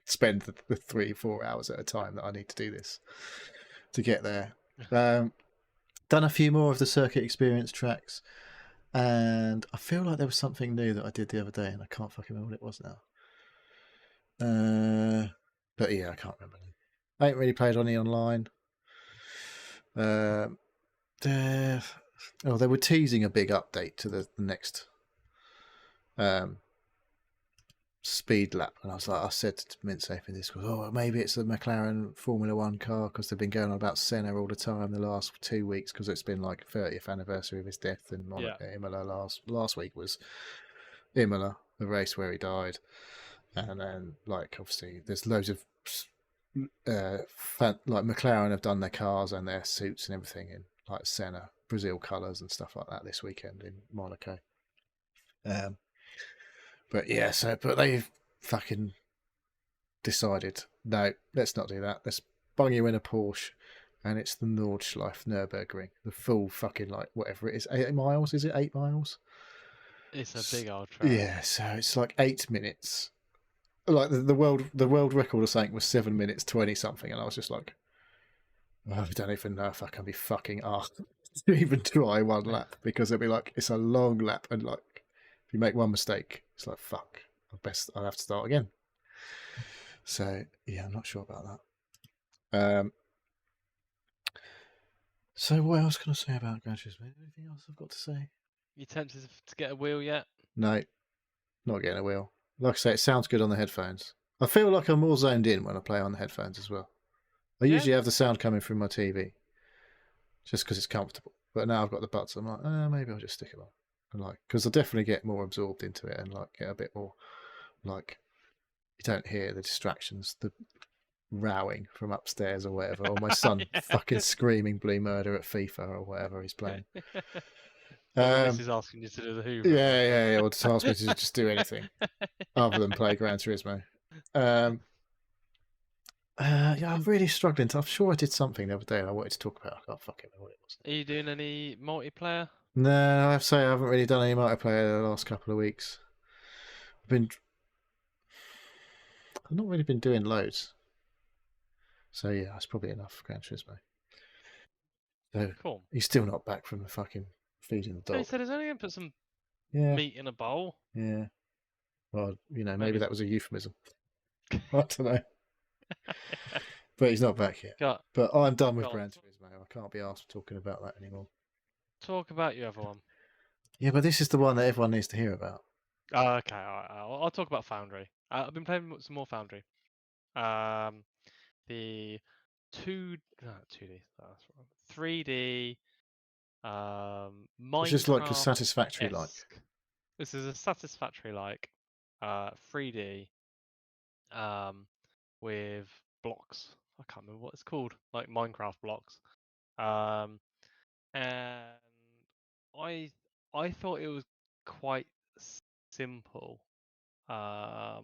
spend the 3-4 hours at a time that I need to do this to get there. Done a few more of the circuit experience tracks, and I feel like there was something new that I did the other day, and I can't fucking remember what it was now. But yeah, I can't remember. I ain't really played on the online. They were teasing a big update to the next speed lap, and I said to Mintsafe in this, oh, maybe it's the McLaren Formula One car because they've been going on about Senna all the time the last 2 weeks because it's been like 30th anniversary of his death in Imola. Last week was Imola, the race where he died, and then like obviously there's loads of like McLaren have done their cars and their suits and everything in like Senna Brazil colours and stuff like that this weekend in Monaco. But yeah, but they've fucking decided, no, let's not do that. Let's bung you in a Porsche, and it's the Nordschleife Nürburgring, the full fucking like whatever it is, 8 miles. Is it 8 miles? It's a big old track. Yeah, so it's like 8 minutes. Like the world record or something was 7 minutes 20 something, and I was just like, oh, I don't even know if I can be fucking asked to even try one lap because it'll be like it's a long lap, and like if you make one mistake, it's like fuck. I'll have to start again. So yeah, I'm not sure about that. So what else can I say about Gran Turismo? Anything else I've got to say? You tempted to get a wheel yet? No, not getting a wheel. Like I say, it sounds good on the headphones. I feel like I'm more zoned in when I play on the headphones as well. I usually have the sound coming through my TV just because it's comfortable. But now I've got the buds. I'm like, maybe I'll just stick it on. And like, because I definitely get more absorbed into it and like get a bit more like you don't hear the distractions, the rowing from upstairs or whatever, or my son fucking screaming blue murder at FIFA or whatever he's playing. This is asking you to do the Hoover. Yeah, or to ask me to just do anything other than play Gran Turismo. Yeah, I'm really struggling. I'm sure I did something the other day and I wanted to talk about. I can't fucking remember what it was. Are you doing any multiplayer? No, I have to say I haven't really done any multiplayer the last couple of weeks. I've not really been doing loads. So yeah, that's probably enough for Gran Turismo. So Cool. he's still not back from the fucking feeding the dog. He said he's only going to put some Yeah. meat in a bowl. Yeah. Well, maybe Maybe. that was a euphemism. I don't know. But he's not back yet. But I'm done with Gran Turismo. I can't be asked talking about that anymore. Talk about your other one. Yeah, but this is the one that everyone needs to hear about. Oh, okay, all right. I'll talk about Foundry. I've been playing some more Foundry. The 2D, 3D, Minecraft. It's just like a satisfactory like. This is a satisfactory like 3D with blocks. I can't remember what it's called, like Minecraft blocks. And I thought it was quite simple, but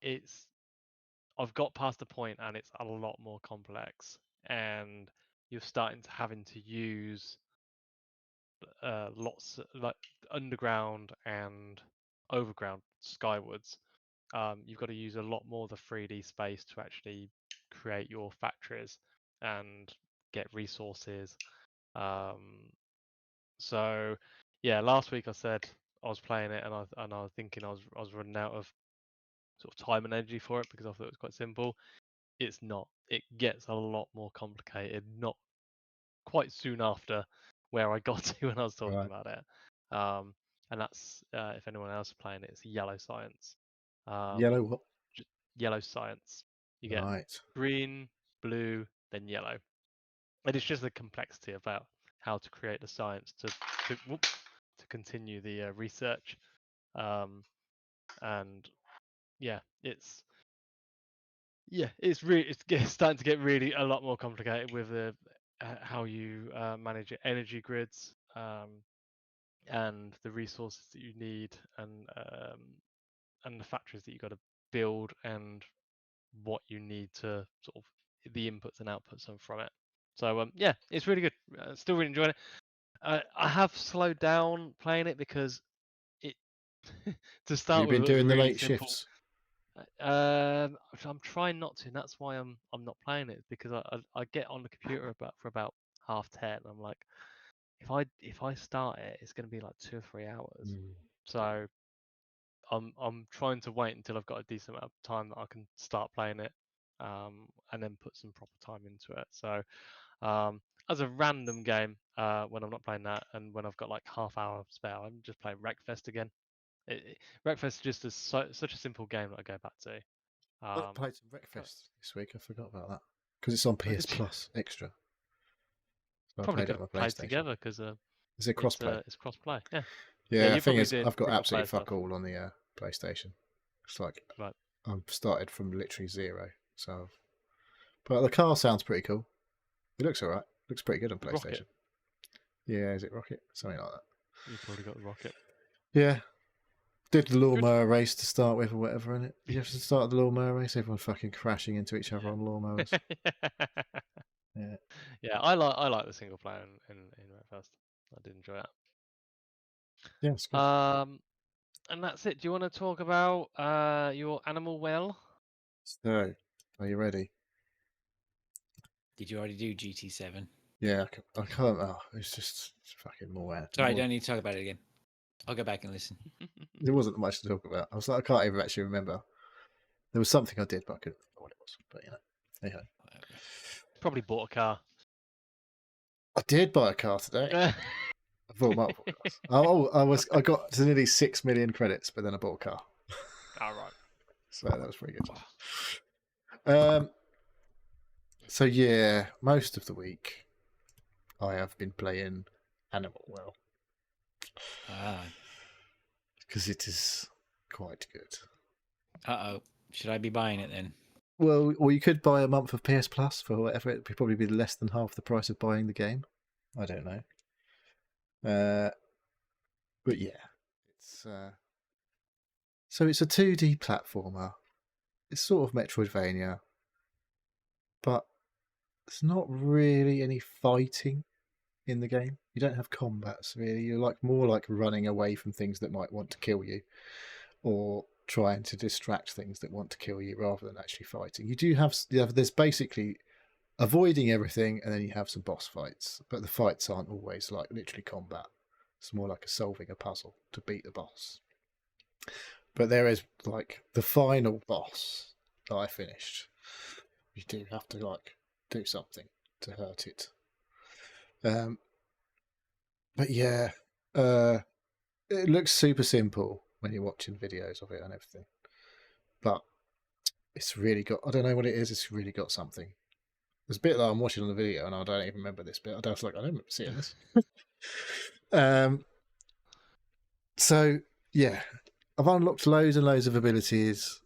it's I've got past the point, and it's a lot more complex, and you're starting to having to use lots like underground and overground skywards. You've got to use a lot more of the 3D space to actually create your factories and get resources. So yeah, last week I said I was playing it, and I was thinking I was running out of sort of time and energy for it because I thought it was quite simple. It's not. It gets a lot more complicated. Not quite soon after where I got to when I was talking Right. about it. And that's if anyone else is playing it, it's Yellow Science. Yellow what? Yellow Science. You get Right. green, blue, then yellow. And it's just the complexity about how to create the science to continue the research. And yeah, it's it's starting to get really a lot more complicated with the how you manage your energy grids, and the resources that you need, and the factories that you got to build, and what you need to sort of the inputs and outputs from it. So yeah, it's really good. Still really enjoying it. I have slowed down playing it because it to Have you start with been it was doing the really late simple. shifts? I'm trying not to, and that's why I'm not playing it, because I get on the computer for about 10:30. I'm like, if I start it, it's going to be like 2 or 3 hours. Mm. So I'm trying to wait until I've got a decent amount of time that I can start playing it, and then put some proper time into it. So as a random game, when I'm not playing that, and when I've got like half hour spare, I'm just playing Wreckfest again. Wreckfest just is such a simple game that I go back to. I played some Got- Wreckfest this week. I forgot about that because it's on Oh, PS did you? Plus Extra. So I Probably played it could on my have played PlayStation. together because Is it crossplay? it's cross play. Yeah, yeah. Yeah, the You're thing probably is, doing I've got single player absolutely stuff. fuck all on the PlayStation. It's like Right. I've started from literally zero. So, but the car sounds pretty cool. It looks alright. Looks pretty good on PlayStation. Rocket. Yeah, is it Rocket? Something like that. You've probably got the rocket. Yeah. Did the Good. lawnmower race to start with or whatever in it. You have to start the lawnmower race, everyone fucking crashing into each other Yeah. on lawnmowers. Yeah. Yeah, I like the single player in Wreckfest. I did enjoy it. Yeah, it's good. And that's it. Do you want to talk about your animal well? So, are you ready? Did you already do GT7? Yeah, I can't. Oh, it's just fucking more. Sorry, I don't need to talk about it again. I'll go back and listen. There wasn't much to talk about. I was like, I can't even actually remember. There was something I did, but I couldn't remember what it was. But anyhow. Whatever. Probably bought a car. I did buy a car today. I bought multiple cars. I got to nearly 6 million credits, but then I bought a car. All right. So that was pretty good. So yeah, most of the week I have been playing Animal Well because it is quite good. Uh-oh. Should I be buying it then? Well, or you could buy a month of PS Plus for whatever. It'd probably be less than half the price of buying the game. I don't know. But yeah, it's so it's a 2D platformer. It's sort of Metroidvania, but there's not really any fighting in the game. You don't have combats really. You're like more like running away from things that might want to kill you, or trying to distract things that want to kill you rather than actually fighting. You do have there's basically avoiding everything, and then you have some boss fights, but the fights aren't always like literally combat. It's more like solving a puzzle to beat the boss. But there is like the final boss that I finished. You do have to like do something to hurt it. But yeah, it looks super simple when you're watching videos of it and everything. But it's really got, I don't know what it is, it's really got something. There's a bit that I'm watching on the video and I don't even remember this bit. I was like, I don't remember seeing this. So yeah, I've unlocked loads and loads of abilities.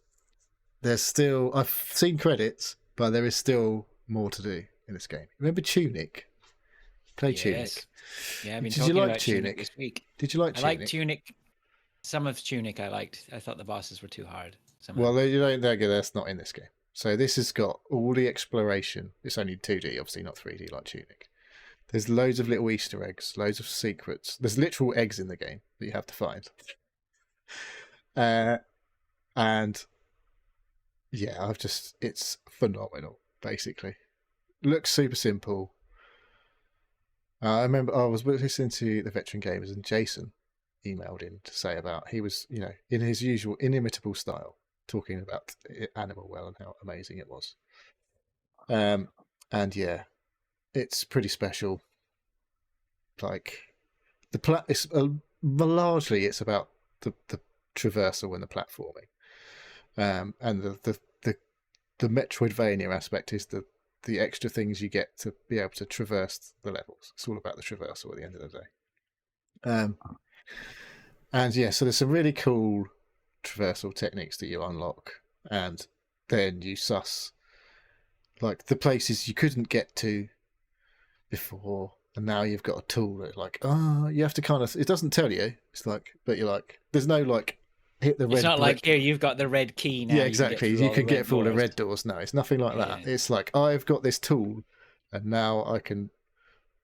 There's still, I've seen credits, but there is still more to do in this game. Remember Tunic? Play Tunic. Yeah, I've been Did you talking like about Tunic Tunic? this week. Did you like I Tunic? liked Tunic. Some of Tunic I liked. I thought the bosses were too hard. Somehow. Well, you don't. That's not in this game. So this has got all the exploration. It's only 2D, obviously not 3D like Tunic. There's loads of little Easter eggs, loads of secrets. There's literal eggs in the game that you have to find. And yeah, it's phenomenal, basically. Looks super simple. I remember I was listening to the Veteran Gamers and Jason emailed in to say about he was, in his usual inimitable style, talking about Animal Well and how amazing it was. And yeah, it's pretty special. Like it's largely it's about the traversal and the platforming, and the Metroidvania aspect is the extra things you get to be able to traverse the levels. It's all about the traversal at the end of the day. And yeah, so there's some really cool traversal techniques that you unlock, and then you suss like the places you couldn't get to before, and now you've got a tool that like, you have to kind of, it doesn't tell you, it's like, but you're like, there's no like hit the red. It's not like here you've got the red key now. Yeah, exactly. You can get through all the red doors. No, it's nothing like that. It's like, I've got this tool and now I can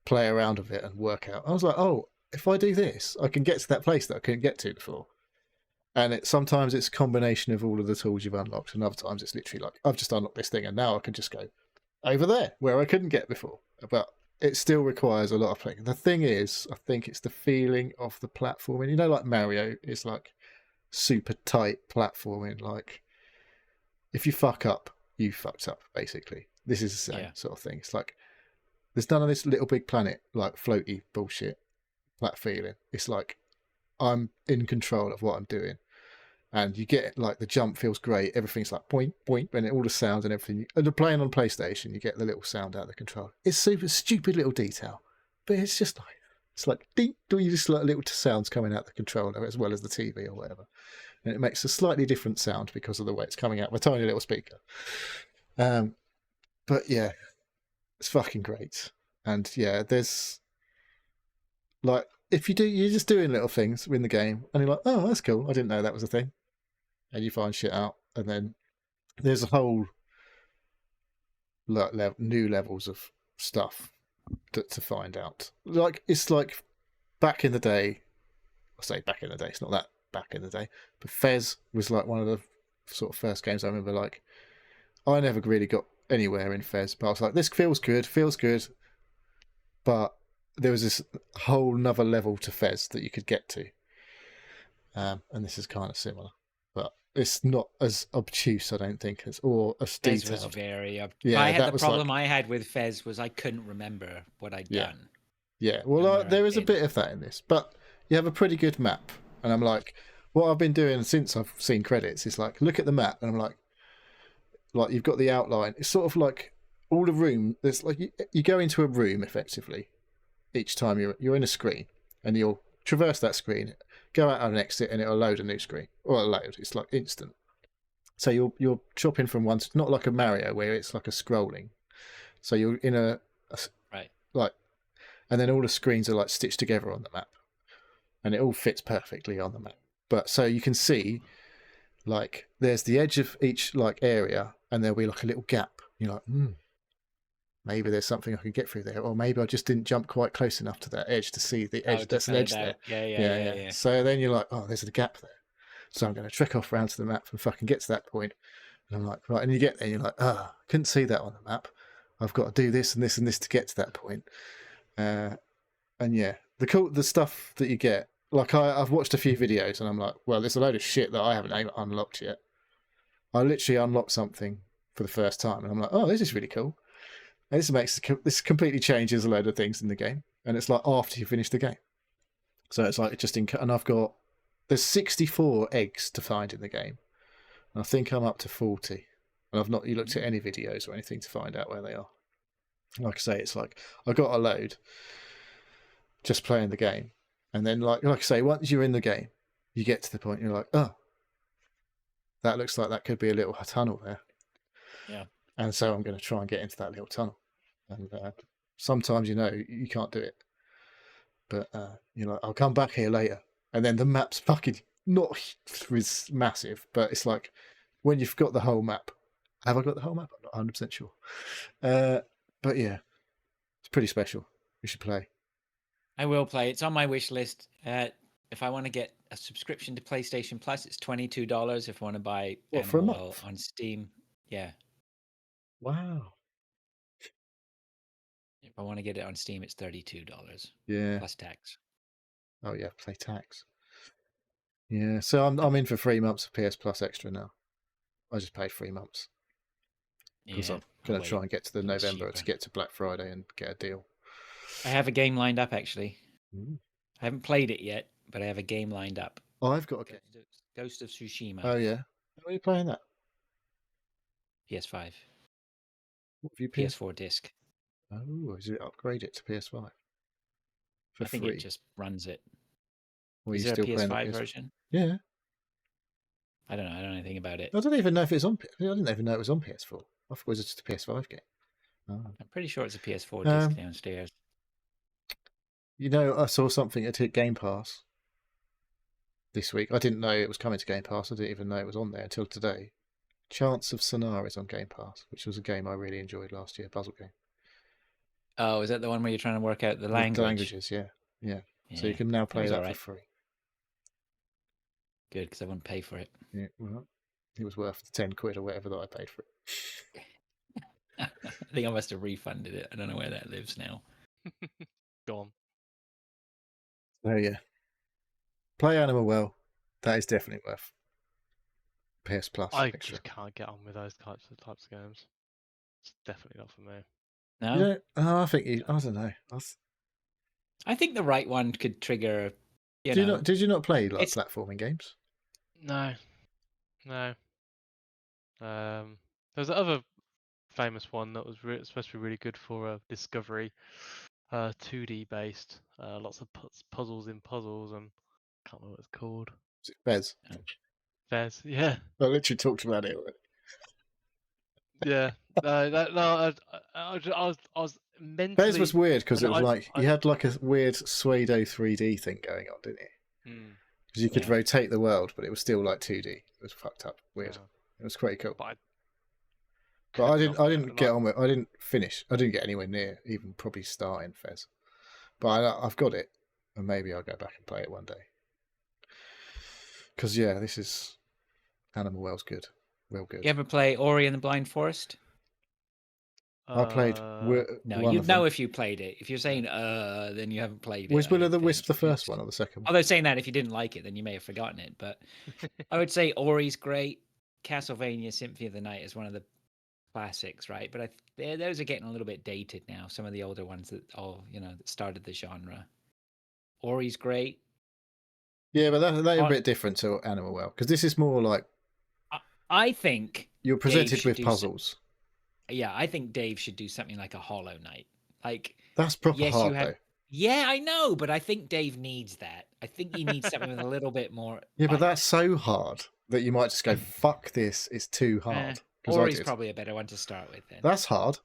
play around with it and work out. I was like, oh, if I do this, I can get to that place that I couldn't get to before. And sometimes it's a combination of all of the tools you've unlocked, and other times it's literally like, I've just unlocked this thing and now I can just go over there where I couldn't get before. But it still requires a lot of playing. The thing is, I think it's the feeling of the platforming. Like Mario is like super tight platforming. Like, if you fuck up, you fucked up, basically. This is the same sort of thing. It's like, there's none of this Little Big Planet, like, floaty bullshit, that feeling. It's like, I'm in control of what I'm doing. And you get, like, the jump feels great. Everything's like, boink, boink, and all the sounds and everything. And you're playing on PlayStation, you get the little sound out of the controller. It's super stupid little detail. But it's just like, it's like, ding, you just like little sounds coming out the controller as well as the TV or whatever. And it makes a slightly different sound because of the way it's coming out of a tiny little speaker. But yeah, it's fucking great. And yeah, there's like, if you're just doing little things in the game and you're like, oh, that's cool, I didn't know that was a thing. And you find shit out. And then there's a whole new levels of stuff to find out. Like, it's like back in the day, I say back in the day, it's not that back in the day, but Fez was like one of the sort of first games I remember. Like, I never really got anywhere in Fez, but I was like, this feels good, but there was this whole nother level to Fez that you could get to, and this is kind of similar, but it's not as obtuse, I don't think, or as Fez detailed. was very yeah, the problem I had with Fez was I couldn't remember what I'd done. Yeah, well, there is a bit of that in this, but you have a pretty good map. And I'm like, what I've been doing since I've seen credits is like, look at the map, and I'm like you've got the outline. It's sort of like all the room. There's like you go into a room effectively each time you're in a screen, and you'll traverse that screen, go out on an exit, and it'll load a new screen or it'll load. It's like instant. So you're chopping from one, not like a Mario where it's like a scrolling. So you're in a right, like, and then all the screens are like stitched together on the map. And it all fits perfectly on the map. But so you can see, like, there's the edge of each like area, and there'll be like a little gap. You're like, maybe there's something I can get through there, or maybe I just didn't jump quite close enough to that edge to see the edge. That's an edge there. Yeah. So then you're like, oh, there's a gap there. So I'm going to trek off around to the map and fucking get to that point. And I'm like, right, and you get there, and you're like, couldn't see that on the map. I've got to do this and this and this to get to that point. And yeah, the stuff that you get. Like, I've watched a few videos and I'm like, well, there's a load of shit that I haven't unlocked yet. I literally unlocked something for the first time and I'm like, oh, this is really cool. And this completely changes a load of things in the game. And it's like after you finish the game. So it's like and there's 64 eggs to find in the game. And I think I'm up to 40. And I've not looked at any videos or anything to find out where they are. Like I say, it's like, I got a load just playing the game. And then, like I say, once you're in the game, you get to the point, you're like, oh, that looks like that could be a little tunnel there. Yeah. And so I'm going to try and get into that little tunnel. And sometimes, you can't do it. But, I'll come back here later. And then the map's fucking not massive, but it's like when you've got the whole map, Have I got the whole map? I'm not 100% sure. But yeah, it's pretty special. You should play. I will play. It's on my wish list. If I want to get a subscription to PlayStation Plus, it's $22. If I want to buy What, for a Animal Well month? on Steam, yeah. Wow. If I want to get it on Steam, it's $32 Yeah. plus tax. Oh yeah, play tax. Yeah. So I'm in for 3 months of PS Plus extra now. I just paid 3 months because Yeah, I'm going to try and get to the It was November to cheaper. get to Black Friday and get a deal. I have a game lined up actually. Ooh. I haven't played it yet, but I have a game lined up. I've got a game. Ghost of Tsushima. Oh yeah. How are you playing that? PS5. What have you PS4 disc. Oh, is it upgrade it to PS5 for I think free? it just runs it. Or Is are you there a still playing the PS5 PS5 version? Yeah. I don't know. I don't know anything about it. I don't even know if it's on. I didn't even know it was on PS4. I thought it was just a PS5 game. Oh. I'm pretty sure it's a PS4 disc downstairs. You know, I saw something at Game Pass this week. I didn't know it was coming to Game Pass. I didn't even know it was on there until today. Chance of Sonar is on Game Pass, which was a game I really enjoyed last year, puzzle game. Oh, is that the one where you're trying to work out the language? The languages, yeah. So you can now play that for free. Good, because I wouldn't pay for it. Yeah, well, it was worth the 10 quid or whatever that I paid for it. I think I must have refunded it. I don't know where that lives now. Go on. Oh yeah. Play Animal Well. That is definitely worth PS Plus. I extra. just can't get on with those types of games. It's definitely not for me. No, you know, I think I don't know. I think the right one could trigger. Did you not play like platforming games? No. There's another famous one that was supposed to be really good for Discovery, 2D based, lots of puzzles in puzzles, and I can't remember what it's called. Is it Fez? Fez, yeah. I literally talked about it already. Yeah, I was mentally. Fez was weird because it was like you had like a weird pseudo 3D thing going on, didn't you? Because you could rotate the world, but it was still like 2D. It was fucked up, weird. It was pretty cool. But I didn't get on with. I didn't finish. I didn't get anywhere near even probably starting Fez. But I've got it, and maybe I'll go back and play it one day. Because this is Animal Well's good, real good. You ever play Ori and the Blind Forest? I played. No, you'd know if you played it. If you're saying then you haven't played it. Was Will o' the Wisp the first one or the second one? Although saying that, if you didn't like it, then you may have forgotten it. But I would say Ori's great. Castlevania Symphony of the Night is one of the classics, right? But those are getting a little bit dated now. Some of the older ones that that started the genre. Ori's great. Yeah, but they're a bit different to Animal Well because this is more like. I think you're presented with puzzles. I think Dave should do something like a Hollow Knight. Like that's proper hard though. Yeah, I know, but I think Dave needs that. I think he needs something with a little bit more. Yeah, but that's so hard that you might just go, "Fuck this! It's too hard." Ori's probably a better one to start with. Then that's hard.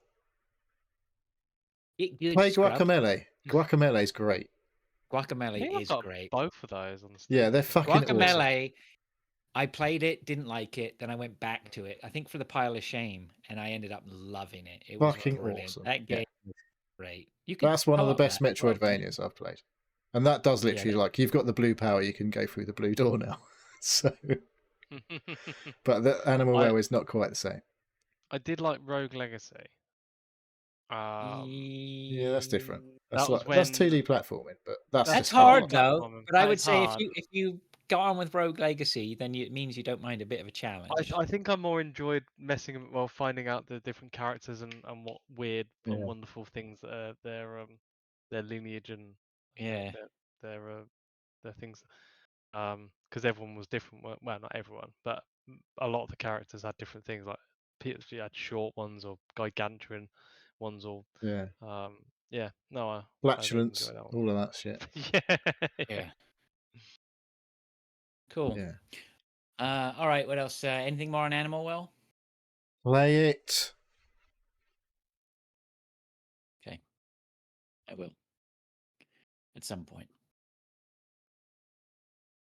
Play Guacamelee. Guacamelee's great. Guacamelee is great. Both of those on the Steam. Yeah, they're fucking Guacamelee. Awesome. I played it, didn't like it, then I went back to it. I think for the Pile of Shame, and I ended up loving it. It was fucking brilliant. Awesome. That game was great. That's one of the best Metroidvanias I've played, and that does literally like you've got the blue power, you can go through the blue door now. So, but the Animal Well is not quite the same. I did like Rogue Legacy. Yeah, that's different. That's 2D platforming, but that's hard though. But I would say if you got on with Rogue Legacy, then it means you don't mind a bit of a challenge. I think I more enjoyed finding out the different characters and what weird and wonderful things their lineage and their things. Because everyone was different. Well, not everyone, but a lot of the characters had different things. Like Peter had short ones or gargantuan ones, or flatulence, all of that shit. yeah. Cool. Yeah. All right. What else? Anything more on Animal Well? Play it. Okay. I will. At some point.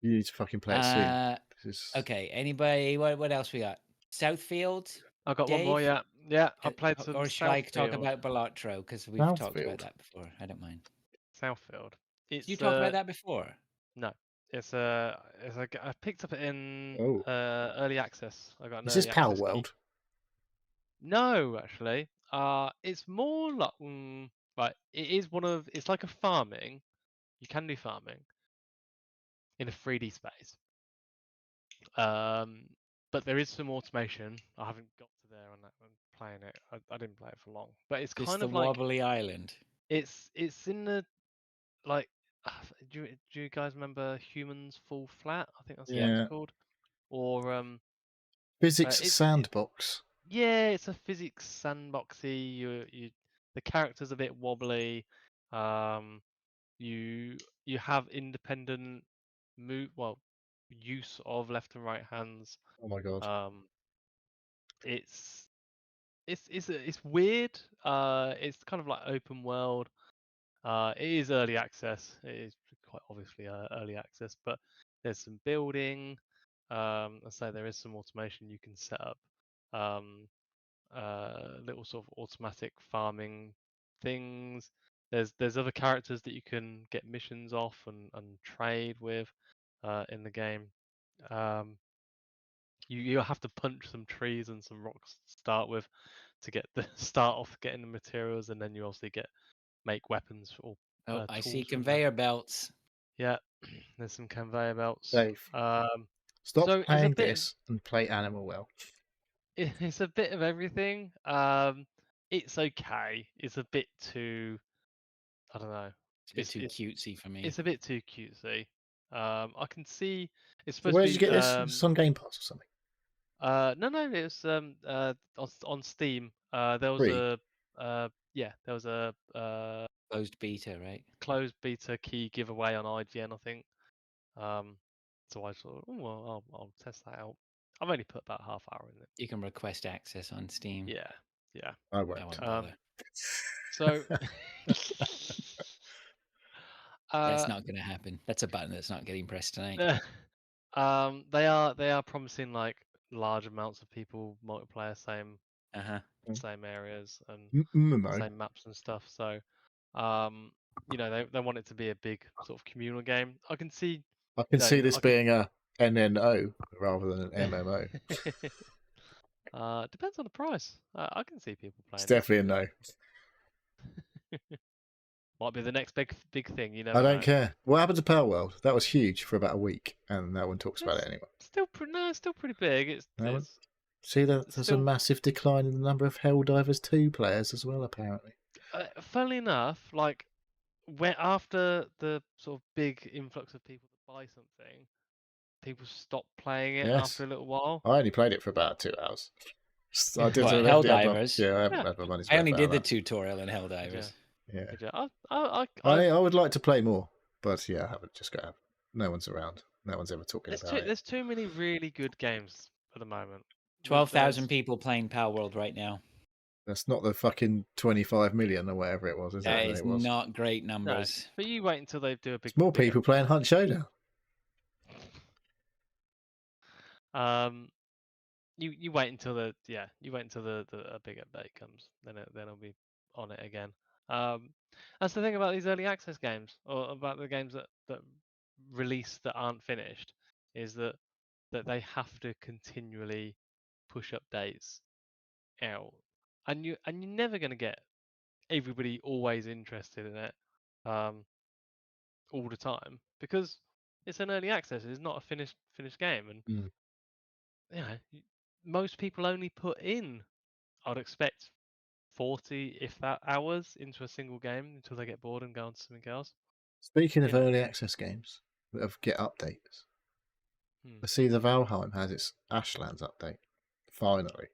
You need to fucking play it soon. Okay. Anybody? What else we got? Southfield. I got one more. Dave? Yeah, yeah. I played some Or shall I talk Southfield. about Balatro? Because we've talked about Southfield. that before. I don't mind. Southfield. You It's talked about that before. no. I picked up it in Oh, early access. I got an is this early Power access key. World? No, actually. It's more like right. It is one of. It's like a farming. You can do farming in a 3D space. But there is some automation. I haven't got to there on that one playing it. I didn't play it for long. But it's This kind the of like wobbly island. it's in the like. Do you guys remember Humans Fall Flat? I think that's what Yeah. it's Yeah. called. Or Physics it's Sandbox. yeah, it's a physics sandboxy. The character's a bit wobbly. Um, you have independent use of left and right hands. Oh my god. Um, it's it's weird. It's kind of like open world. It is early access. It is quite obviously early access, but there's some building. I say there is some automation you can set up. Little sort of automatic farming things. There's other characters that you can get missions off and trade with in the game. You have to punch some trees and some rocks to start with to get the start off getting the materials, and then you obviously make weapons or Oh, I see tools with them. conveyor belts. Yeah, there's some conveyor belts. Dave, stop So it's a playing bit this and play Animal Well. it's a bit of everything. It's okay. It's a bit too, I don't know. It's a bit too cutesy for me. It's a bit too cutesy. I can see it's So supposed where to did you be get this? It's on Game Pass or something. no, it's on Steam. There was Free. there was a Closed beta, right? closed beta key giveaway on IGN, I think. So I thought, oh well, I'll test that out. I've only put about half hour in it. You can request access on Steam. Yeah. I I won't. won't bother. So That's not going to happen. That's a button that's not getting pressed tonight. they are promising like large amounts of people multiplayer, same areas and same maps and stuff. So, they want it to be a big sort of communal game. I can see. I can see this being a NNO rather than an MMO. Depends on the price. I can see people playing. It's definitely a no. Might be the next big thing. You I never don't know. care. What happened to Power World? That was huge for about a week, and no one talks about it anymore. It's still pretty big. See that there's a massive decline in the number of Helldivers 2 players as well, apparently. Funnily enough, like after the sort of big influx of people to buy something, people stop playing it after a little while. I only played it for about 2 hours. I did What, Helldivers? Yeah, I haven't had my money's worth. I only did the tutorial in Helldivers. Yeah. I would like to play more, but yeah, I haven't just got. No one's around. No one's ever talking about it. There's too many really good games at the moment. 12,000 people playing Power World right now. That's not the fucking 25 million or whatever it was, is it? That is not great numbers. No, but you wait until they do a big. It's more people playing Hunt Showdown. You wait until the a big update comes, then it'll be on it again. That's the thing about these early access games, or about the games that release that aren't finished, is that they have to continually push updates out, and you're never going to get everybody always interested in it all the time, because it's an early access. It's not a finished game, and most people only put in, I'd expect, 40, if that, hours into a single game until they get bored and go on to something else. Speaking of early access games that get updates, I see the Valheim has its Ashlands update. Finally.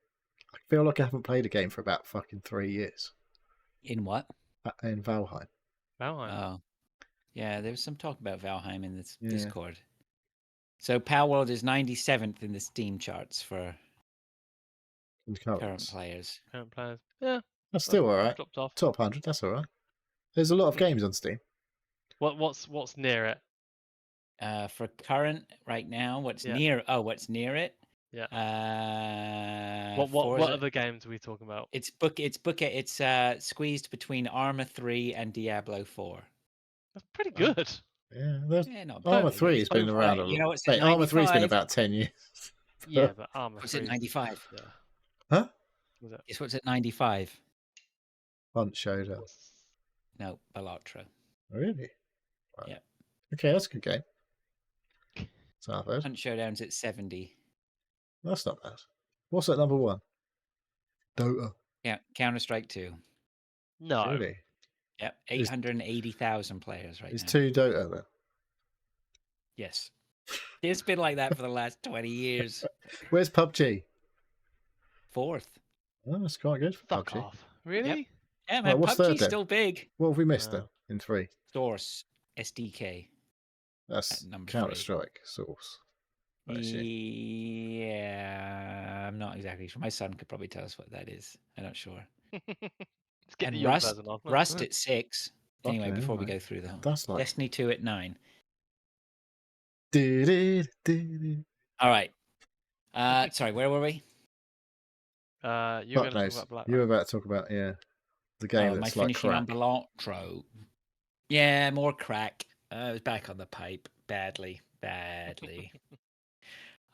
I feel like I haven't played a game for about fucking 3 years. In what? In Valheim. Oh. Yeah, there was some talk about Valheim in this Discord. So Power World is 97th in the Steam charts for current players. Yeah. That's still alright. Dropped off. Top 100, that's alright. There's a lot of games on Steam. What's near it? For current right now, what's near it? Yeah. What Forza, other games are we talking about? it's squeezed between Arma 3 and Diablo 4. That's pretty Oh. good. Yeah, Yeah, not Arma bad. 3 has been So around far. a You lot. know what's at Wait, Arma 3's been 95? about 10 years. Yeah, but Armor What's at 3 is 95? yeah. Huh? Was it? Guess what's at 95? Hunt Showdown. No, Balatro. Really? Right. Yeah. Okay, that's a good game. That's not bad. Hunt Showdown's at 70. That's not bad. What's at number 1? Dota. Yeah, Counter-Strike 2. No. Really? Yep, 880,000 players right It's now. 2 Dota then. Yes. It's been like that for the last 20 years. Where's PUBG? 4th. Oh, that's quite good for Fuck PUBG. off. Really? Yeah, man, Right, what's third PUBG's then? still big. What have we missed No. then in 3? Source, SDK. That's At number Counter 3. Strike Source. I assume. Yeah, I'm not exactly sure. My son could probably tell us what that is. I'm not sure. Let's get the And young person on. Rust at 6. Anyway, Fucking hell, before we mate. go through the whole. That's like. Destiny 2 at 9. Do-do-do-do. All right. Sorry, where were we? You're going Fuck to talk knows. about Black. You were about to talk about, the game Am I that's like finishing on crack. Balatro? Yeah, more crack. I was back on the pipe. Badly.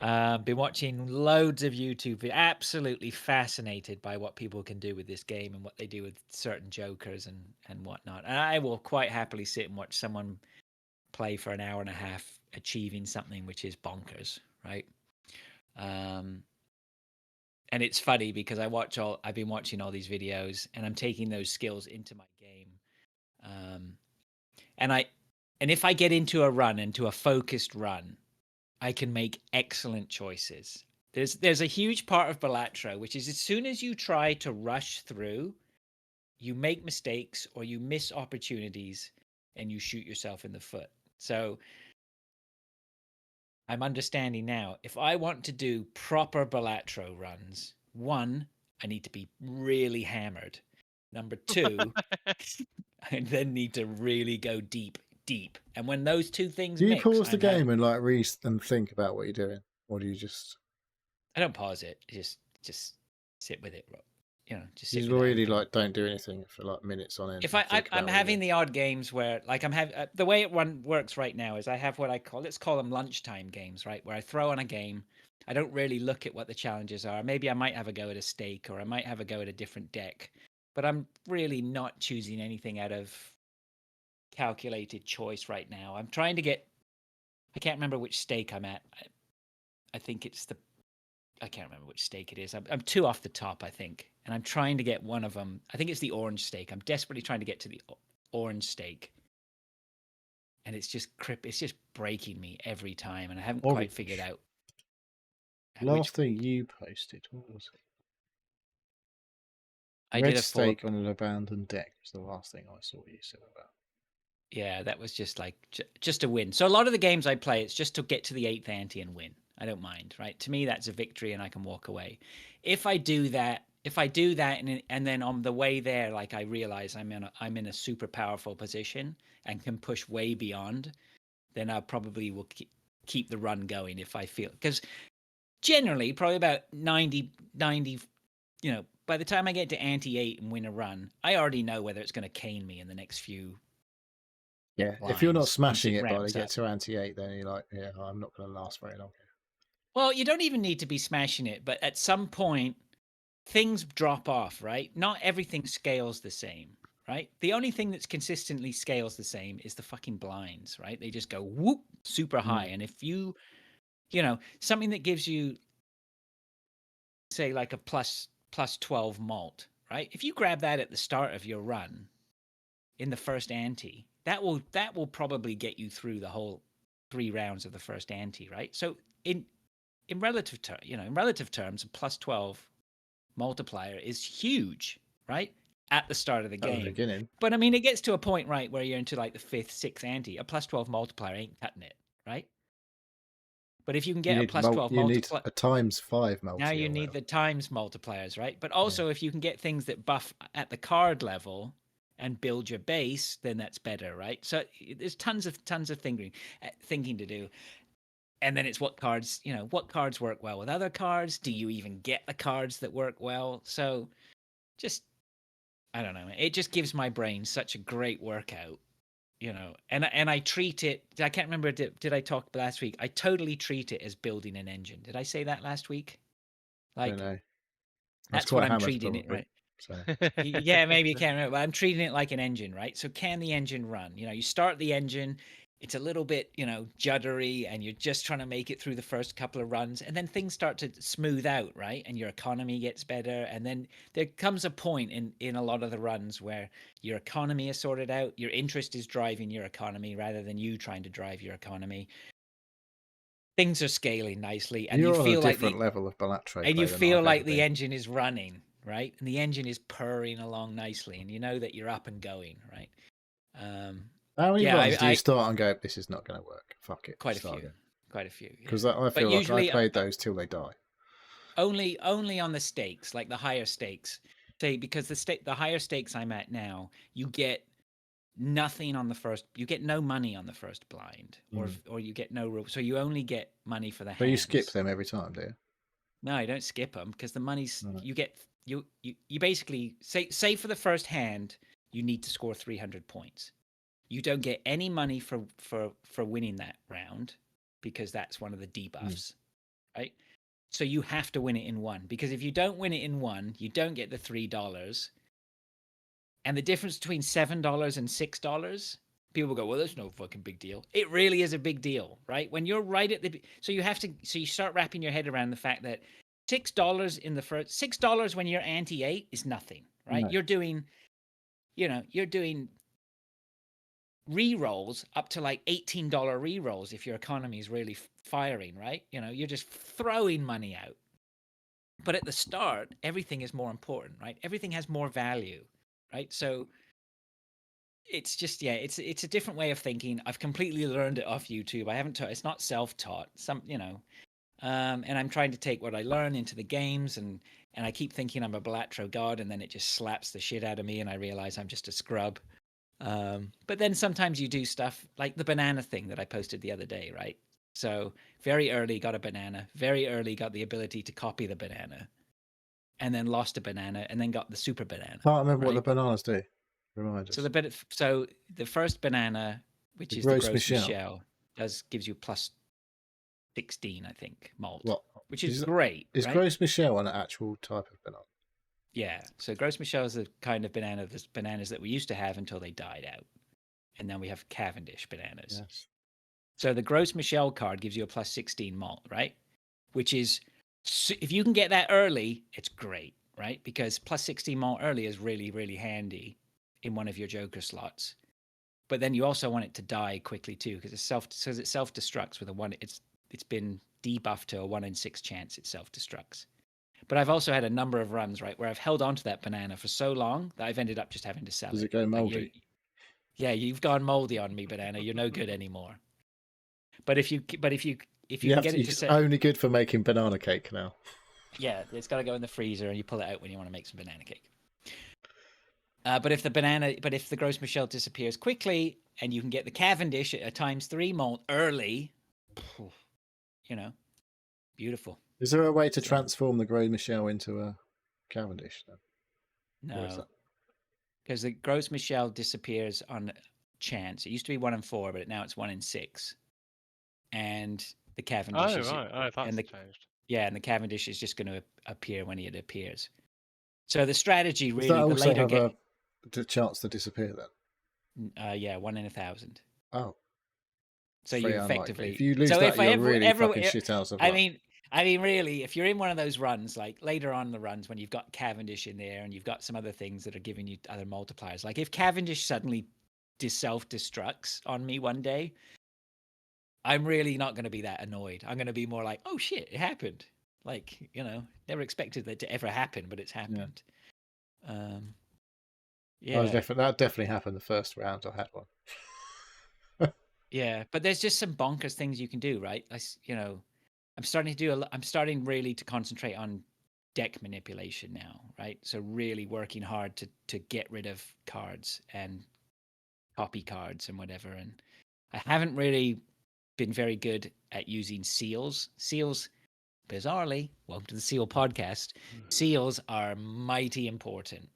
Been watching loads of YouTube. Absolutely fascinated by what people can do with this game and what they do with certain jokers and whatnot. And I will quite happily sit and watch someone play for an hour and a half achieving something which is bonkers, right? And it's funny because I've been watching all these videos and I'm taking those skills into my game. And if I get into a focused run, I can make excellent choices. There's a huge part of Balatro, which is as soon as you try to rush through, you make mistakes or you miss opportunities and you shoot yourself in the foot. So I'm understanding now, if I want to do proper Balatro runs, 1, I need to be really hammered. Number 2, I then need to really go deep. And when those two things Do you mix, pause the game and like read and think about what you're doing? Or do you just. I don't pause it. Just sit with it. Just sit You with it really open. like don't do anything for like minutes on end. If and think I'm about what having you're the odd games where like the way it works right now is I have what let's call them lunchtime games, right? Where I throw on a game. I don't really look at what the challenges are. Maybe I might have a go at a stake or I might have a go at a different deck, but I'm really not choosing anything out of calculated choice right now. I'm trying to get. I can't remember which stake I'm at. I think it's I can't remember which stake it is. I'm 2 off the top, I think, and I'm trying to get one of them. I think it's the orange stake. I'm desperately trying to get to the orange stake, and it's just It's just breaking me every time, and I haven't quite figured out. Last thing you posted, what was it? I Red did a stake on an abandoned deck was the last thing I saw you said about. Yeah, that was just like just a win. So a lot of the games I play, it's just to get to the 8th ante and win. I don't mind, right? To me, that's a victory, and I can walk away. If I do that, and then on the way there, like I realize I'm in a super powerful position and can push way beyond, then I probably will keep the run going if I feel, because generally probably about 90, by the time I get to ante 8 and win a run, I already know whether it's going to cane me in the next few. Yeah, if you're not lines smashing once it by the ramps get up. to ante 8, then you're like, yeah, I'm not going to last very long. Well, you don't even need to be smashing it, but at some point, things drop off, right? Not everything scales the same, right? The only thing that's consistently scales the same is the fucking blinds, right? They just go whoop super high. And if something that gives you, say, like a plus 12 malt, right? If you grab that at the start of your run in the first ante, that will probably get you through the whole 3 rounds of the first ante, right? So in relative terms, a plus 12 multiplier is huge, right? At the start of the game. At the beginning. But I mean, it gets to a point, right, where you're into like the 5th, 6th ante. A plus 12 multiplier ain't cutting it, right? But if you can get a plus 12 multiplier, a times 5 multi. now you need the times multipliers, right? But also, if you can get things that buff at the card level and build your base, then that's better, right? So there's tons of thinking to do. and then it's what cards work well with other cards. Do you even get the cards that work well? So just, I don't know. It just gives my brain such a great workout, and I treat it. I can't remember. Did I talk last week? I totally treat it as building an engine. Did I say that last week? Don't Like, know. That's that's what quite I'm hammered, treating it, probably. right? So Yeah, maybe you can't remember, but I'm treating it like an engine, right? So can the engine run? You start the engine, it's a little bit, juddery, and you're just trying to make it through the first couple of runs, and then things start to smooth out, right? And your economy gets better, and then there comes a point in a lot of the runs where your economy is sorted out, your interest is driving your economy rather than you trying to drive your economy. Things are scaling nicely, and you you're on a feel like different level of Balatro and you play than feel I've ever like the been. engine is running, right? And the engine is purring along nicely, and you know that you're up and going, right? How many Yeah, runs do you I start and go, this is not going to work? Fuck it. quite a Start few, again. yeah. Because I But feel like I usually played those till they die. only on the stakes, like the higher stakes. Say, because the higher stakes I'm at now, you get nothing on the first. You get no money on the first blind, or you get no. So you only get money for the So you skip hands. them every time, do you? No, you don't skip them because the money's Right. you basically say for the first hand you need to score 300 points. You don't get any money for winning that round because that's one of the debuffs, right? So you have to win it in one, because if you don't win it in one, you don't get the $3. And the difference between $7 and $6, people go, well, there's no fucking big deal. It really is a big deal, right? When you're right at the, so you start wrapping your head around the fact that $6 in the first, $6 when you're ante 8 is nothing, right? No. You're doing re-rolls up to like $18 re-rolls if your economy is really firing, right? You're just throwing money out. But at the start, everything is more important, right? Everything has more value, right? So it's just, yeah, it's a different way of thinking. I've completely learned it off YouTube. I haven't taught, it's not self-taught. And I'm trying to take what I learn into the games, and I keep thinking I'm a Balatro god, and then it just slaps the shit out of me, and I realize I'm just a scrub. But then sometimes you do stuff like the banana thing that I posted the other day, right? So very early got a banana, very early got the ability to copy the banana, and then lost a banana, and then got the super banana. Can't remember what the Right? bananas do. Remind So us. the first banana, which The is the Gros Gros Michel. Michel, gives you plus 16, I think, malt, What? which is great, Is right? Gros Michel an actual type of banana? Yeah. So Gros Michel is the kind of bananas that we used to have until they died out, and then we have Cavendish bananas. Yes. So the Gros Michel card gives you a plus 16 malt, right? Which is, if you can get that early, it's great, right? Because plus 16 malt early is really, really handy in one of your Joker slots. But then you also want it to die quickly too, because it self-destructs with a one. It's been debuffed to a 1 in 6 chance it self-destructs. But I've also had a number of runs, right, where I've held on to that banana for so long that I've ended up just having to sell Does it. it go Like, mouldy? yeah, you've gone moldy on me, banana. You're no good anymore. But if you can get it to It's set, only good for making banana cake now. yeah, it's got to go in the freezer, and you pull it out when you want to make some banana cake. But if the Gros Michel disappears quickly, and you can get the Cavendish at a ×3 malt early, beautiful. Is there a way to transform the Gros Michel into a Cavendish then? No, because the Gros Michel disappears on chance. It used to be 1 in 4, but now it's 1 in 6. And the Cavendish Oh, right. Oh, that's changed. Yeah, and the Cavendish is just going to appear when it appears. So the strategy Does really, that the also later have a chance to disappear then? yeah, 1 in 1,000. Oh, So it's you very unlikely. effectively. If you lose So that, if I you're ever, really fucking shit out of luck. I mean, really, if you're in one of those runs, like later on in the runs when you've got Cavendish in there and you've got some other things that are giving you other multipliers, like if Cavendish suddenly self-destructs on me one day, I'm really not going to be that annoyed. I'm going to be more like, oh shit, it happened. Like, never expected that to ever happen, but it's happened. Yeah. That definitely happened the first round I had one. Yeah, but there's just some bonkers things you can do, right? I'm starting really to concentrate on deck manipulation now, right? So really working hard to get rid of cards and copy cards and whatever. And I haven't really been very good at using seals. Seals, bizarrely, welcome to the Seal podcast. Seals are mighty important,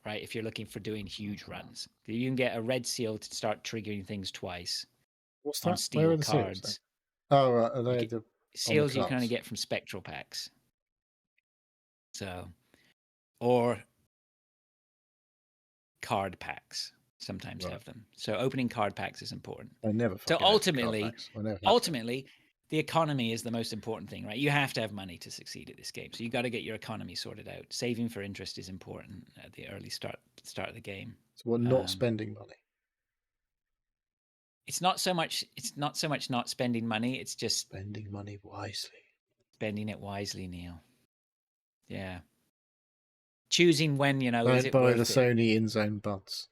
right? If you're looking for doing huge runs, you can get a red seal to start triggering things twice What's on that? Where steel are the seals then? cards. Oh, right. Are they Get, on the seals you can only cards? get from spectral packs. So, or card packs sometimes have them. So opening card packs is important. I never So fucking open card packs. I never have ultimately, the economy is the most important thing, right? You have to have money to succeed at this game. So you got to get your economy sorted out. Saving for interest is important at the early start of the game. So we're not spending money. It's not so much not spending money, it's just spending money wisely. Spending it wisely, Neil. Yeah. Choosing when, is Don't it buy worth the it? Sony in-zone buds.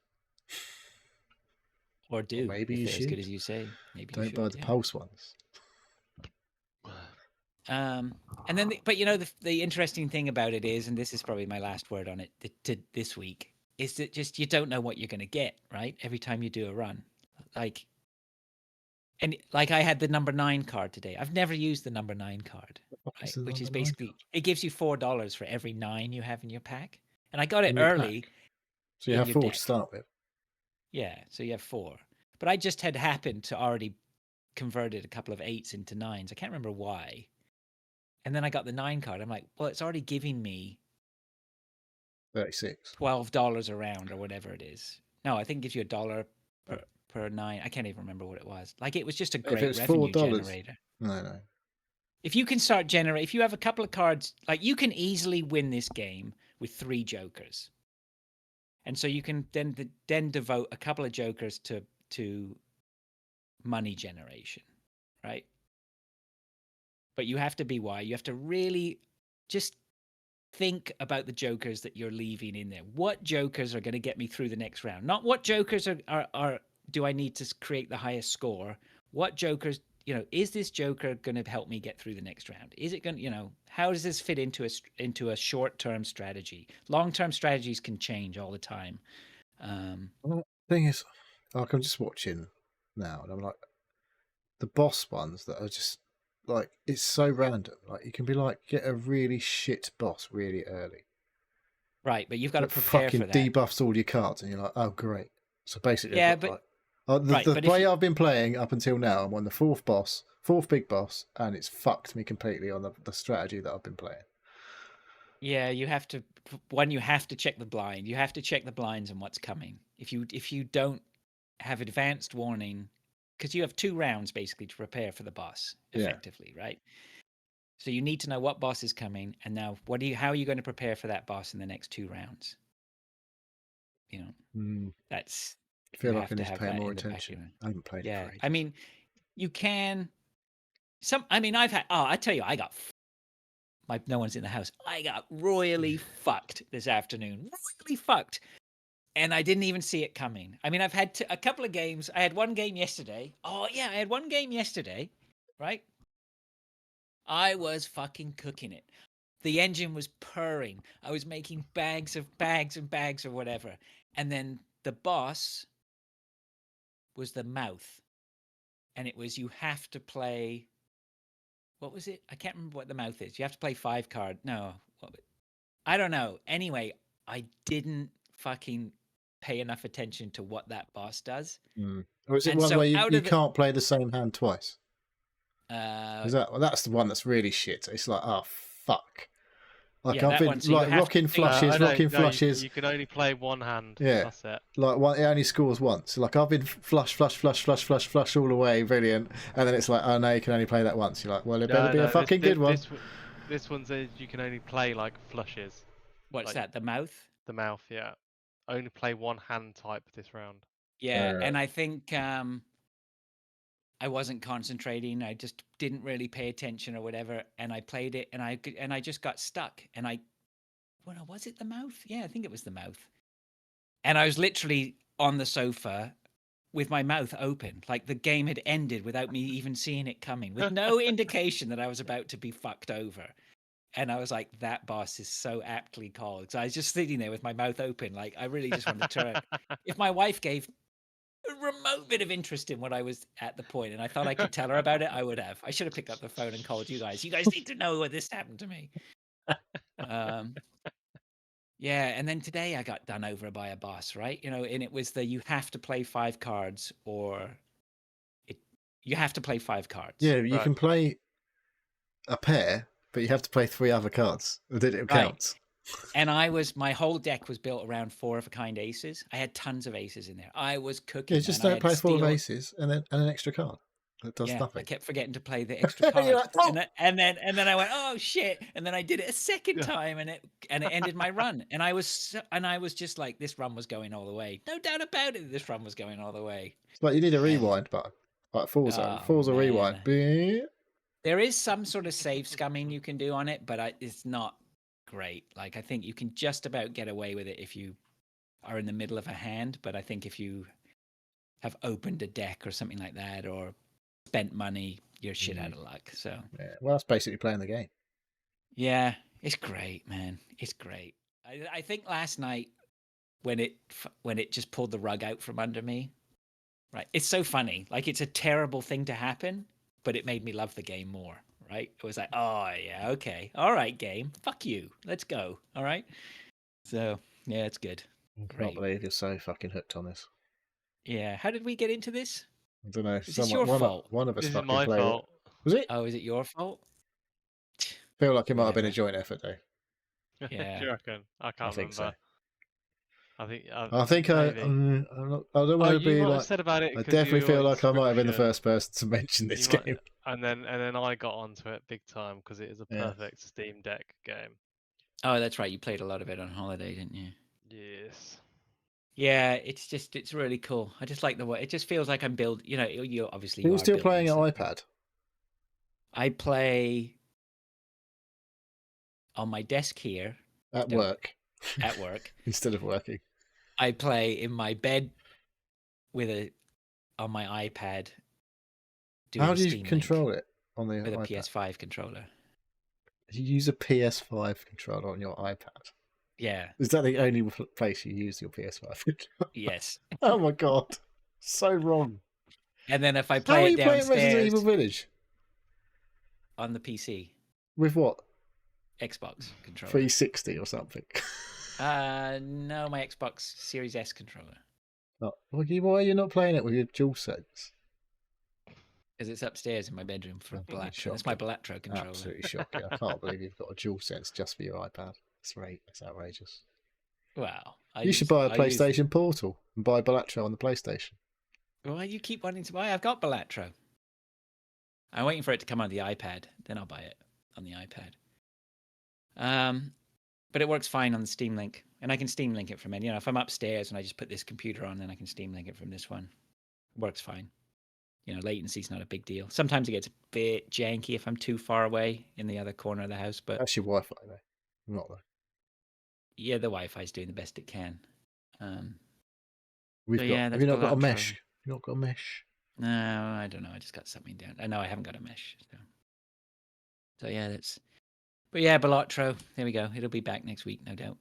Or do, maybe if you they're should. as good as you say. Maybe Don't you should, buy the Pulse ones. And then, the interesting thing about it is, and this is probably my last word on it to this week, is that just you don't know what you're going to get, right? Every time you do a run, I had the number 9 card today. I've never used the number 9 card, right? Which is basically it gives you $4 for every 9 you have in your pack, and I got it early. So you have 4 to start with. Yeah, so you have 4, but I just had happened to already converted a couple of 8s into 9s. I can't remember why. And then I got the 9 card. I'm like, well, it's already giving me 36. $12 a round or whatever it is. No, I think it gives you $1 per 9. I can't even remember what it was. Like, it was just a great revenue generator. No. If you can start generate, if you have a couple of cards, like you can easily win this game with 3 jokers. And so you can then devote a couple of jokers to money generation, right? But you have to be wise. You have to really just think about the jokers that you're leaving in there. What jokers are going to get me through the next round? Not what jokers are do I need to create the highest score? What jokers, is this joker going to help me get through the next round? Is it going to, how does this fit into a short-term strategy? Long-term strategies can change all the time. Well, the thing is, like, I'm just watching now, and I'm like, the boss ones that are just like, it's so random. Like, you can be like, get a really shit boss really early. Right, but you've got to prepare for that. Debuffs all your cards, and you're like, oh great. So basically, yeah, the way I've been playing up until now, I'm on the 4th big boss, and it's fucked me completely on the strategy that I've been playing. Yeah, you have to check the blind. You have to check the blinds and what's coming. If you don't have advanced warning, because you have 2 rounds basically to prepare for the boss effectively, right? So you need to know what boss is coming, and now how are you going to prepare for that boss in the next 2 rounds? That's I feel like I need to pay more attention. I haven't played it for ages. I mean, you can. I've had. Oh, I tell you, no one's in the house. I got royally fucked this afternoon. Royally fucked. And I didn't even see it coming. I mean, I've had a couple of games. I had one game yesterday. Oh, yeah, I had one game yesterday, right? I was fucking cooking it. The engine was purring. I was making bags and bags or whatever. And then the boss was the mouth. And it was, you have to play... What was it? I can't remember what the mouth is. You have to play 5 card. No. I don't know. Anyway, I didn't fucking pay enough attention to what that boss does. Or is it one where you can't play the same hand twice? That's the one that's really shit. It's like, oh fuck. Like, I've been rocking flushes. You can only play one hand. Yeah, that's it. Like, it only scores once. Like, I've been flush all the way, brilliant. And then it's like, oh no, you can only play that once. You're like, well, it better be a fucking good one. This one says you can only play like flushes. What's that? The mouth? The mouth, yeah. Only play one hand type this round. Yeah, and I think I wasn't concentrating. I just didn't really pay attention or whatever, and I played it, and I just got stuck. And was it the mouth? Yeah, I think it was the mouth. And I was literally on the sofa with my mouth open, like the game had ended without me even seeing it coming, with no indication that I was about to be fucked over. And I was like, that boss is so aptly called. So I was just sitting there with my mouth open, like I really just wanted to turn. If my wife gave a remote bit of interest in what I was at the point, and I thought I could tell her about it, I would have. I should have picked up the phone and called you guys. You guys need to know what this happened to me. Yeah, and then today I got done over by a boss, right? And it was you have to play 5 cards or you have to play 5 cards. Yeah, you Right. can play a pair, but you have to play 3 other cards. Then it Right. counts. And my whole deck was built around 4 of a kind aces. I had tons of aces in there. I was cooking. Yeah, just man. I don't had play 4 steel. aces and then an extra card. That does Yeah, I nothing. kept forgetting to play the extra You're card, like, "Oh!" and then I went, oh shit, and then I did it a second time, and it ended my run, and I was just like, this run was going all the way, no doubt about it. This run was going all the way. It's like you need a rewind button, like Forza. Oh, Forza rewind. man. There is some sort of save scumming you can do on it, but it's not great. Like, I think you can just about get away with it if you are in the middle of a hand, but I think if you have opened a deck or something like that, or spent money, you're shit out of luck. So Yeah, well, that's basically playing the game. yeah, it's great, man. It's great. I think last night when it just pulled the rug out from under me, right? It's so funny. Like, it's a terrible thing to happen, but it made me love the game more, right? It was like, oh yeah, okay, all right, game, fuck you, let's go, all right. So yeah, it's good. I can't believe you're so fucking hooked on this. Yeah, how did we get into this? I don't know. Is this your fault? One of us This is fucking my played fault. it. Was it? Oh, is it your fault? Feel like it might have been a Whatever. joint effort, though. Yeah. Do you reckon? I can't think remember. so. I think I don't want to you be might have like. said about it. I 'cause definitely you feel on like I might have been the subscription. first person to mention this You might- game. and then I got onto it big time because it is a Yeah. perfect Steam Deck game. Oh, that's right. You played a lot of it on holiday, didn't you? Yes. Yeah, it's really cool. I just like the way it just feels like I'm build. You obviously Are you are still building playing on something. iPad? I play on my desk here At work. at work. Instead of working. I play in my bed on my iPad. How do you Steam control Link it on the with a iPad? PS5 controller? You use a PS5 controller on your iPad. Yeah. Is that the only place you use your PS5 controller? Yes. Oh my god, so wrong. And then if I How play are it you playing Resident downstairs Evil Village? on the PC, With what? Xbox controller. 360 or something? No, my Xbox Series S controller. Oh, why are you not playing it with your DualSense? Because it's upstairs in my bedroom for Balatro. That's my Balatro controller. Absolutely shocking. I can't believe you've got a DualSense just for your iPad. That's outrageous. Wow. You should buy a PlayStation Portal and buy Balatro on the PlayStation. Well, you keep wanting to buy. I've got Balatro. I'm waiting for it to come on the iPad. Then I'll buy it on the iPad. But it works fine on the Steam Link. And I can Steam Link it from any. If I'm upstairs and I just put this computer on, then I can Steam Link it from this one. It works fine. Latency's not a big deal. Sometimes it gets a bit janky if I'm too far away in the other corner of the house. But that's your Wi-Fi, though. Not though. Yeah, the Wi-Fi's doing the best it can. Have you not got a mesh? You've not got a mesh? No, I don't know. I just got something down. I know I haven't got a mesh. So yeah, that's. But yeah, Balatro. There we go. It'll be back next week, no doubt.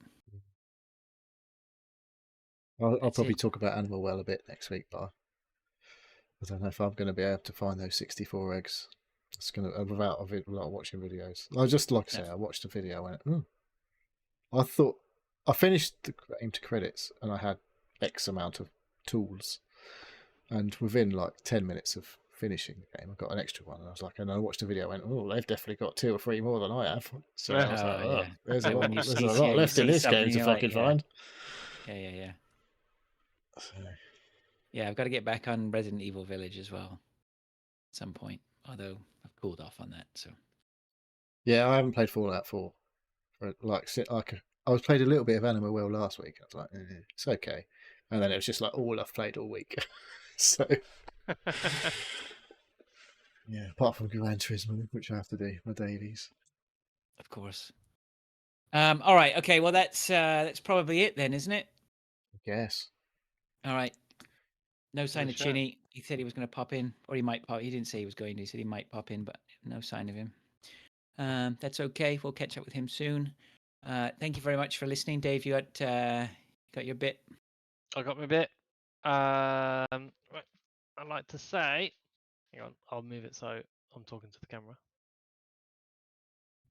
I'll probably talk about Animal Well a bit next week, but I don't know if I'm going to be able to find those 64 eggs. It's going to without watching videos. I just like I say, I watched a video and went, I thought I finished the aim to credits and I had X amount of tools, and within like 10 minutes of finishing the game, I got an extra one. And I was like, and I watched the video and went, they've definitely got 2 or 3 more than I have. So I was like, there's a lot left in this game to fucking find. Yeah. Yeah, I've got to get back on Resident Evil Village as well at some point. Although I've cooled off on that. So yeah, I haven't played Fallout 4. I was played a little bit of Animal Well last week. I was like, it's okay, and then it was just like all I've played all week. So yeah, apart from Gran Turismo, which I have to do my dailies. Of course. All right. Okay. Well, that's probably it then, isn't it? I guess. All right. No sign of Chinny. He said he was going to pop in, or he might pop. He didn't say he was going to. He said he might pop in, but no sign of him. That's okay. We'll catch up with him soon. Thank you very much for listening, Dave. You got your bit. I got my bit. Right, I'd like to say, hang on, I'll move it so I'm talking to the camera.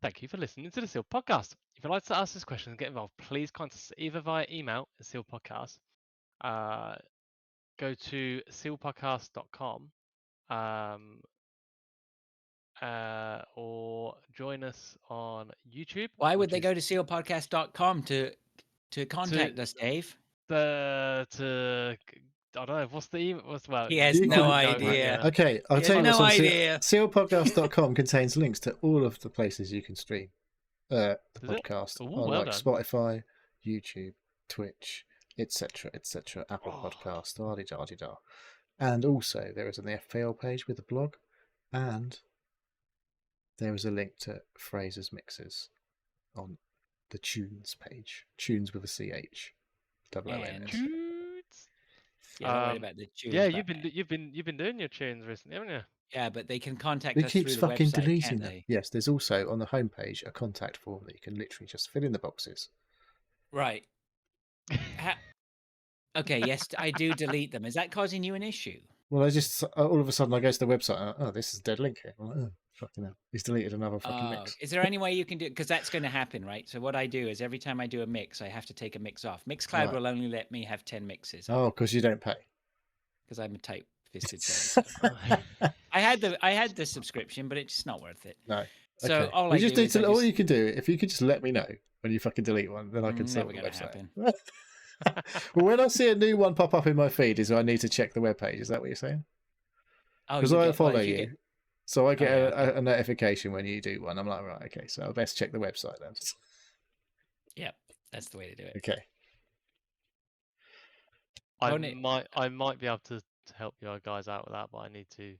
Thank you for listening to the Seal Podcast. If you'd like to ask us questions and get involved, please contact us either via email at Seal Podcast. Go to sealpodcast.com or join us on YouTube. Why would which they is go to sealpodcast.com to contact us, Dave? I don't know, what's the email? Well, He has You no can- idea. Okay, I'll He tell has you what's no on idea. sealpodcast.com contains links to all of the places you can stream the Does it? podcast Ooh, on, well like done. Spotify, YouTube, Twitch, etc., Apple Oh. Podcast, da-di-da-di-da. And also, there is an FPL page with a blog, and there is a link to Fraser's mixes on the Tunes page. Tunes with a CH. And Tunes. yeah, don't worry about the tunes. Yeah, but- you've been doing your tunes recently, haven't you? yeah, but they can contact He us keeps through the fucking website, deleting can't them. they? Yes, there's also on the homepage a contact form that you can literally just fill in the boxes. Right. Okay, yes, I do delete them. Is that causing you an issue? Well, I just all of a sudden I go to the website. And, oh, this is a dead link here. I'm like, oh, fucking hell! He's deleted another fucking mix. Is there any way you can do it? Because that's going to happen, right? So what I do is every time I do a mix, I have to take a mix off. Mixcloud Right. will only let me have 10 mixes. Oh, because you don't pay. Because I'm a tight-fisted so I had the subscription, but it's not worth it. No. So Okay. all We I just do need is to. I All just, you can do, if you could just let me know when you fucking delete one, then I can sort never the gonna website. happen. Well, when I see a new one pop up in my feed, is I need to check the webpage. Is that what you're saying? Oh, Because you I get, follow well, if you, you get, so I get yeah, okay. a notification when you do one. I'm like, right, okay, so I best check the website then. yeah, that's the way to do it. Okay. I Won't it- might be able to help you guys out with that, but I need to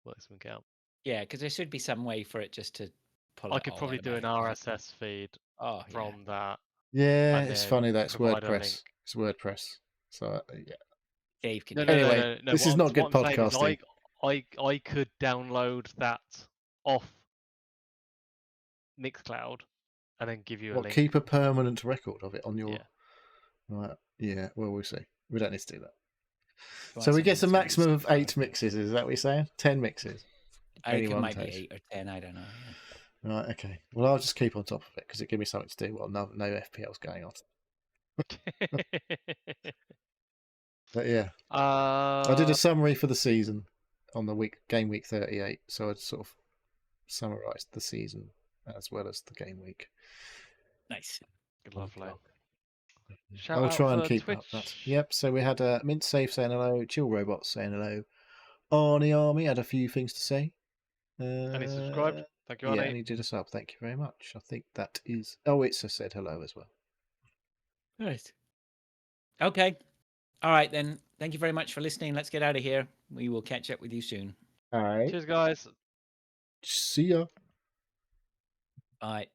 work something out. Yeah, because there should be some way for it just to pull I it could all probably do an automatically. RSS feed Oh, yeah. from that. Yeah, And it's then funny that it's provide a WordPress. link. It's WordPress. So yeah. Dave can No, do no, it. no, Anyway, no. this is not good what I'm saying is podcasting. I could download that off Mixcloud and then give you a What, link. keep a permanent record of it on your? Yeah. Right. Yeah. Well, we'll see. We don't need to do that. You So want we get a something that's maximum of really 8 mixes. Is that what you're saying? 10 mixes. I think it Anyone might be takes. 8 or 10. I don't know. Yeah. Right. Okay. Well, I'll just keep on top of it because it gives me something to do while no FPL's going on. But yeah, I did a summary for the season on the game week 38, so I'd sort of summarised the season as well as the game week. Nice. Lovely. I'll try and for keep Twitch. up that. Yep. So we had Mint Safe saying hello, Chill Robots saying hello. Arnie Army had a few things to say. And he subscribed. Thank you, Arnie. Yeah, and he did a sub. Thank you very much. I think that is. Oh, it's said hello as well. Nice. Okay. All right, then. Thank you very much for listening. Let's get out of here. We will catch up with you soon. All right. Cheers, guys. See ya. Bye.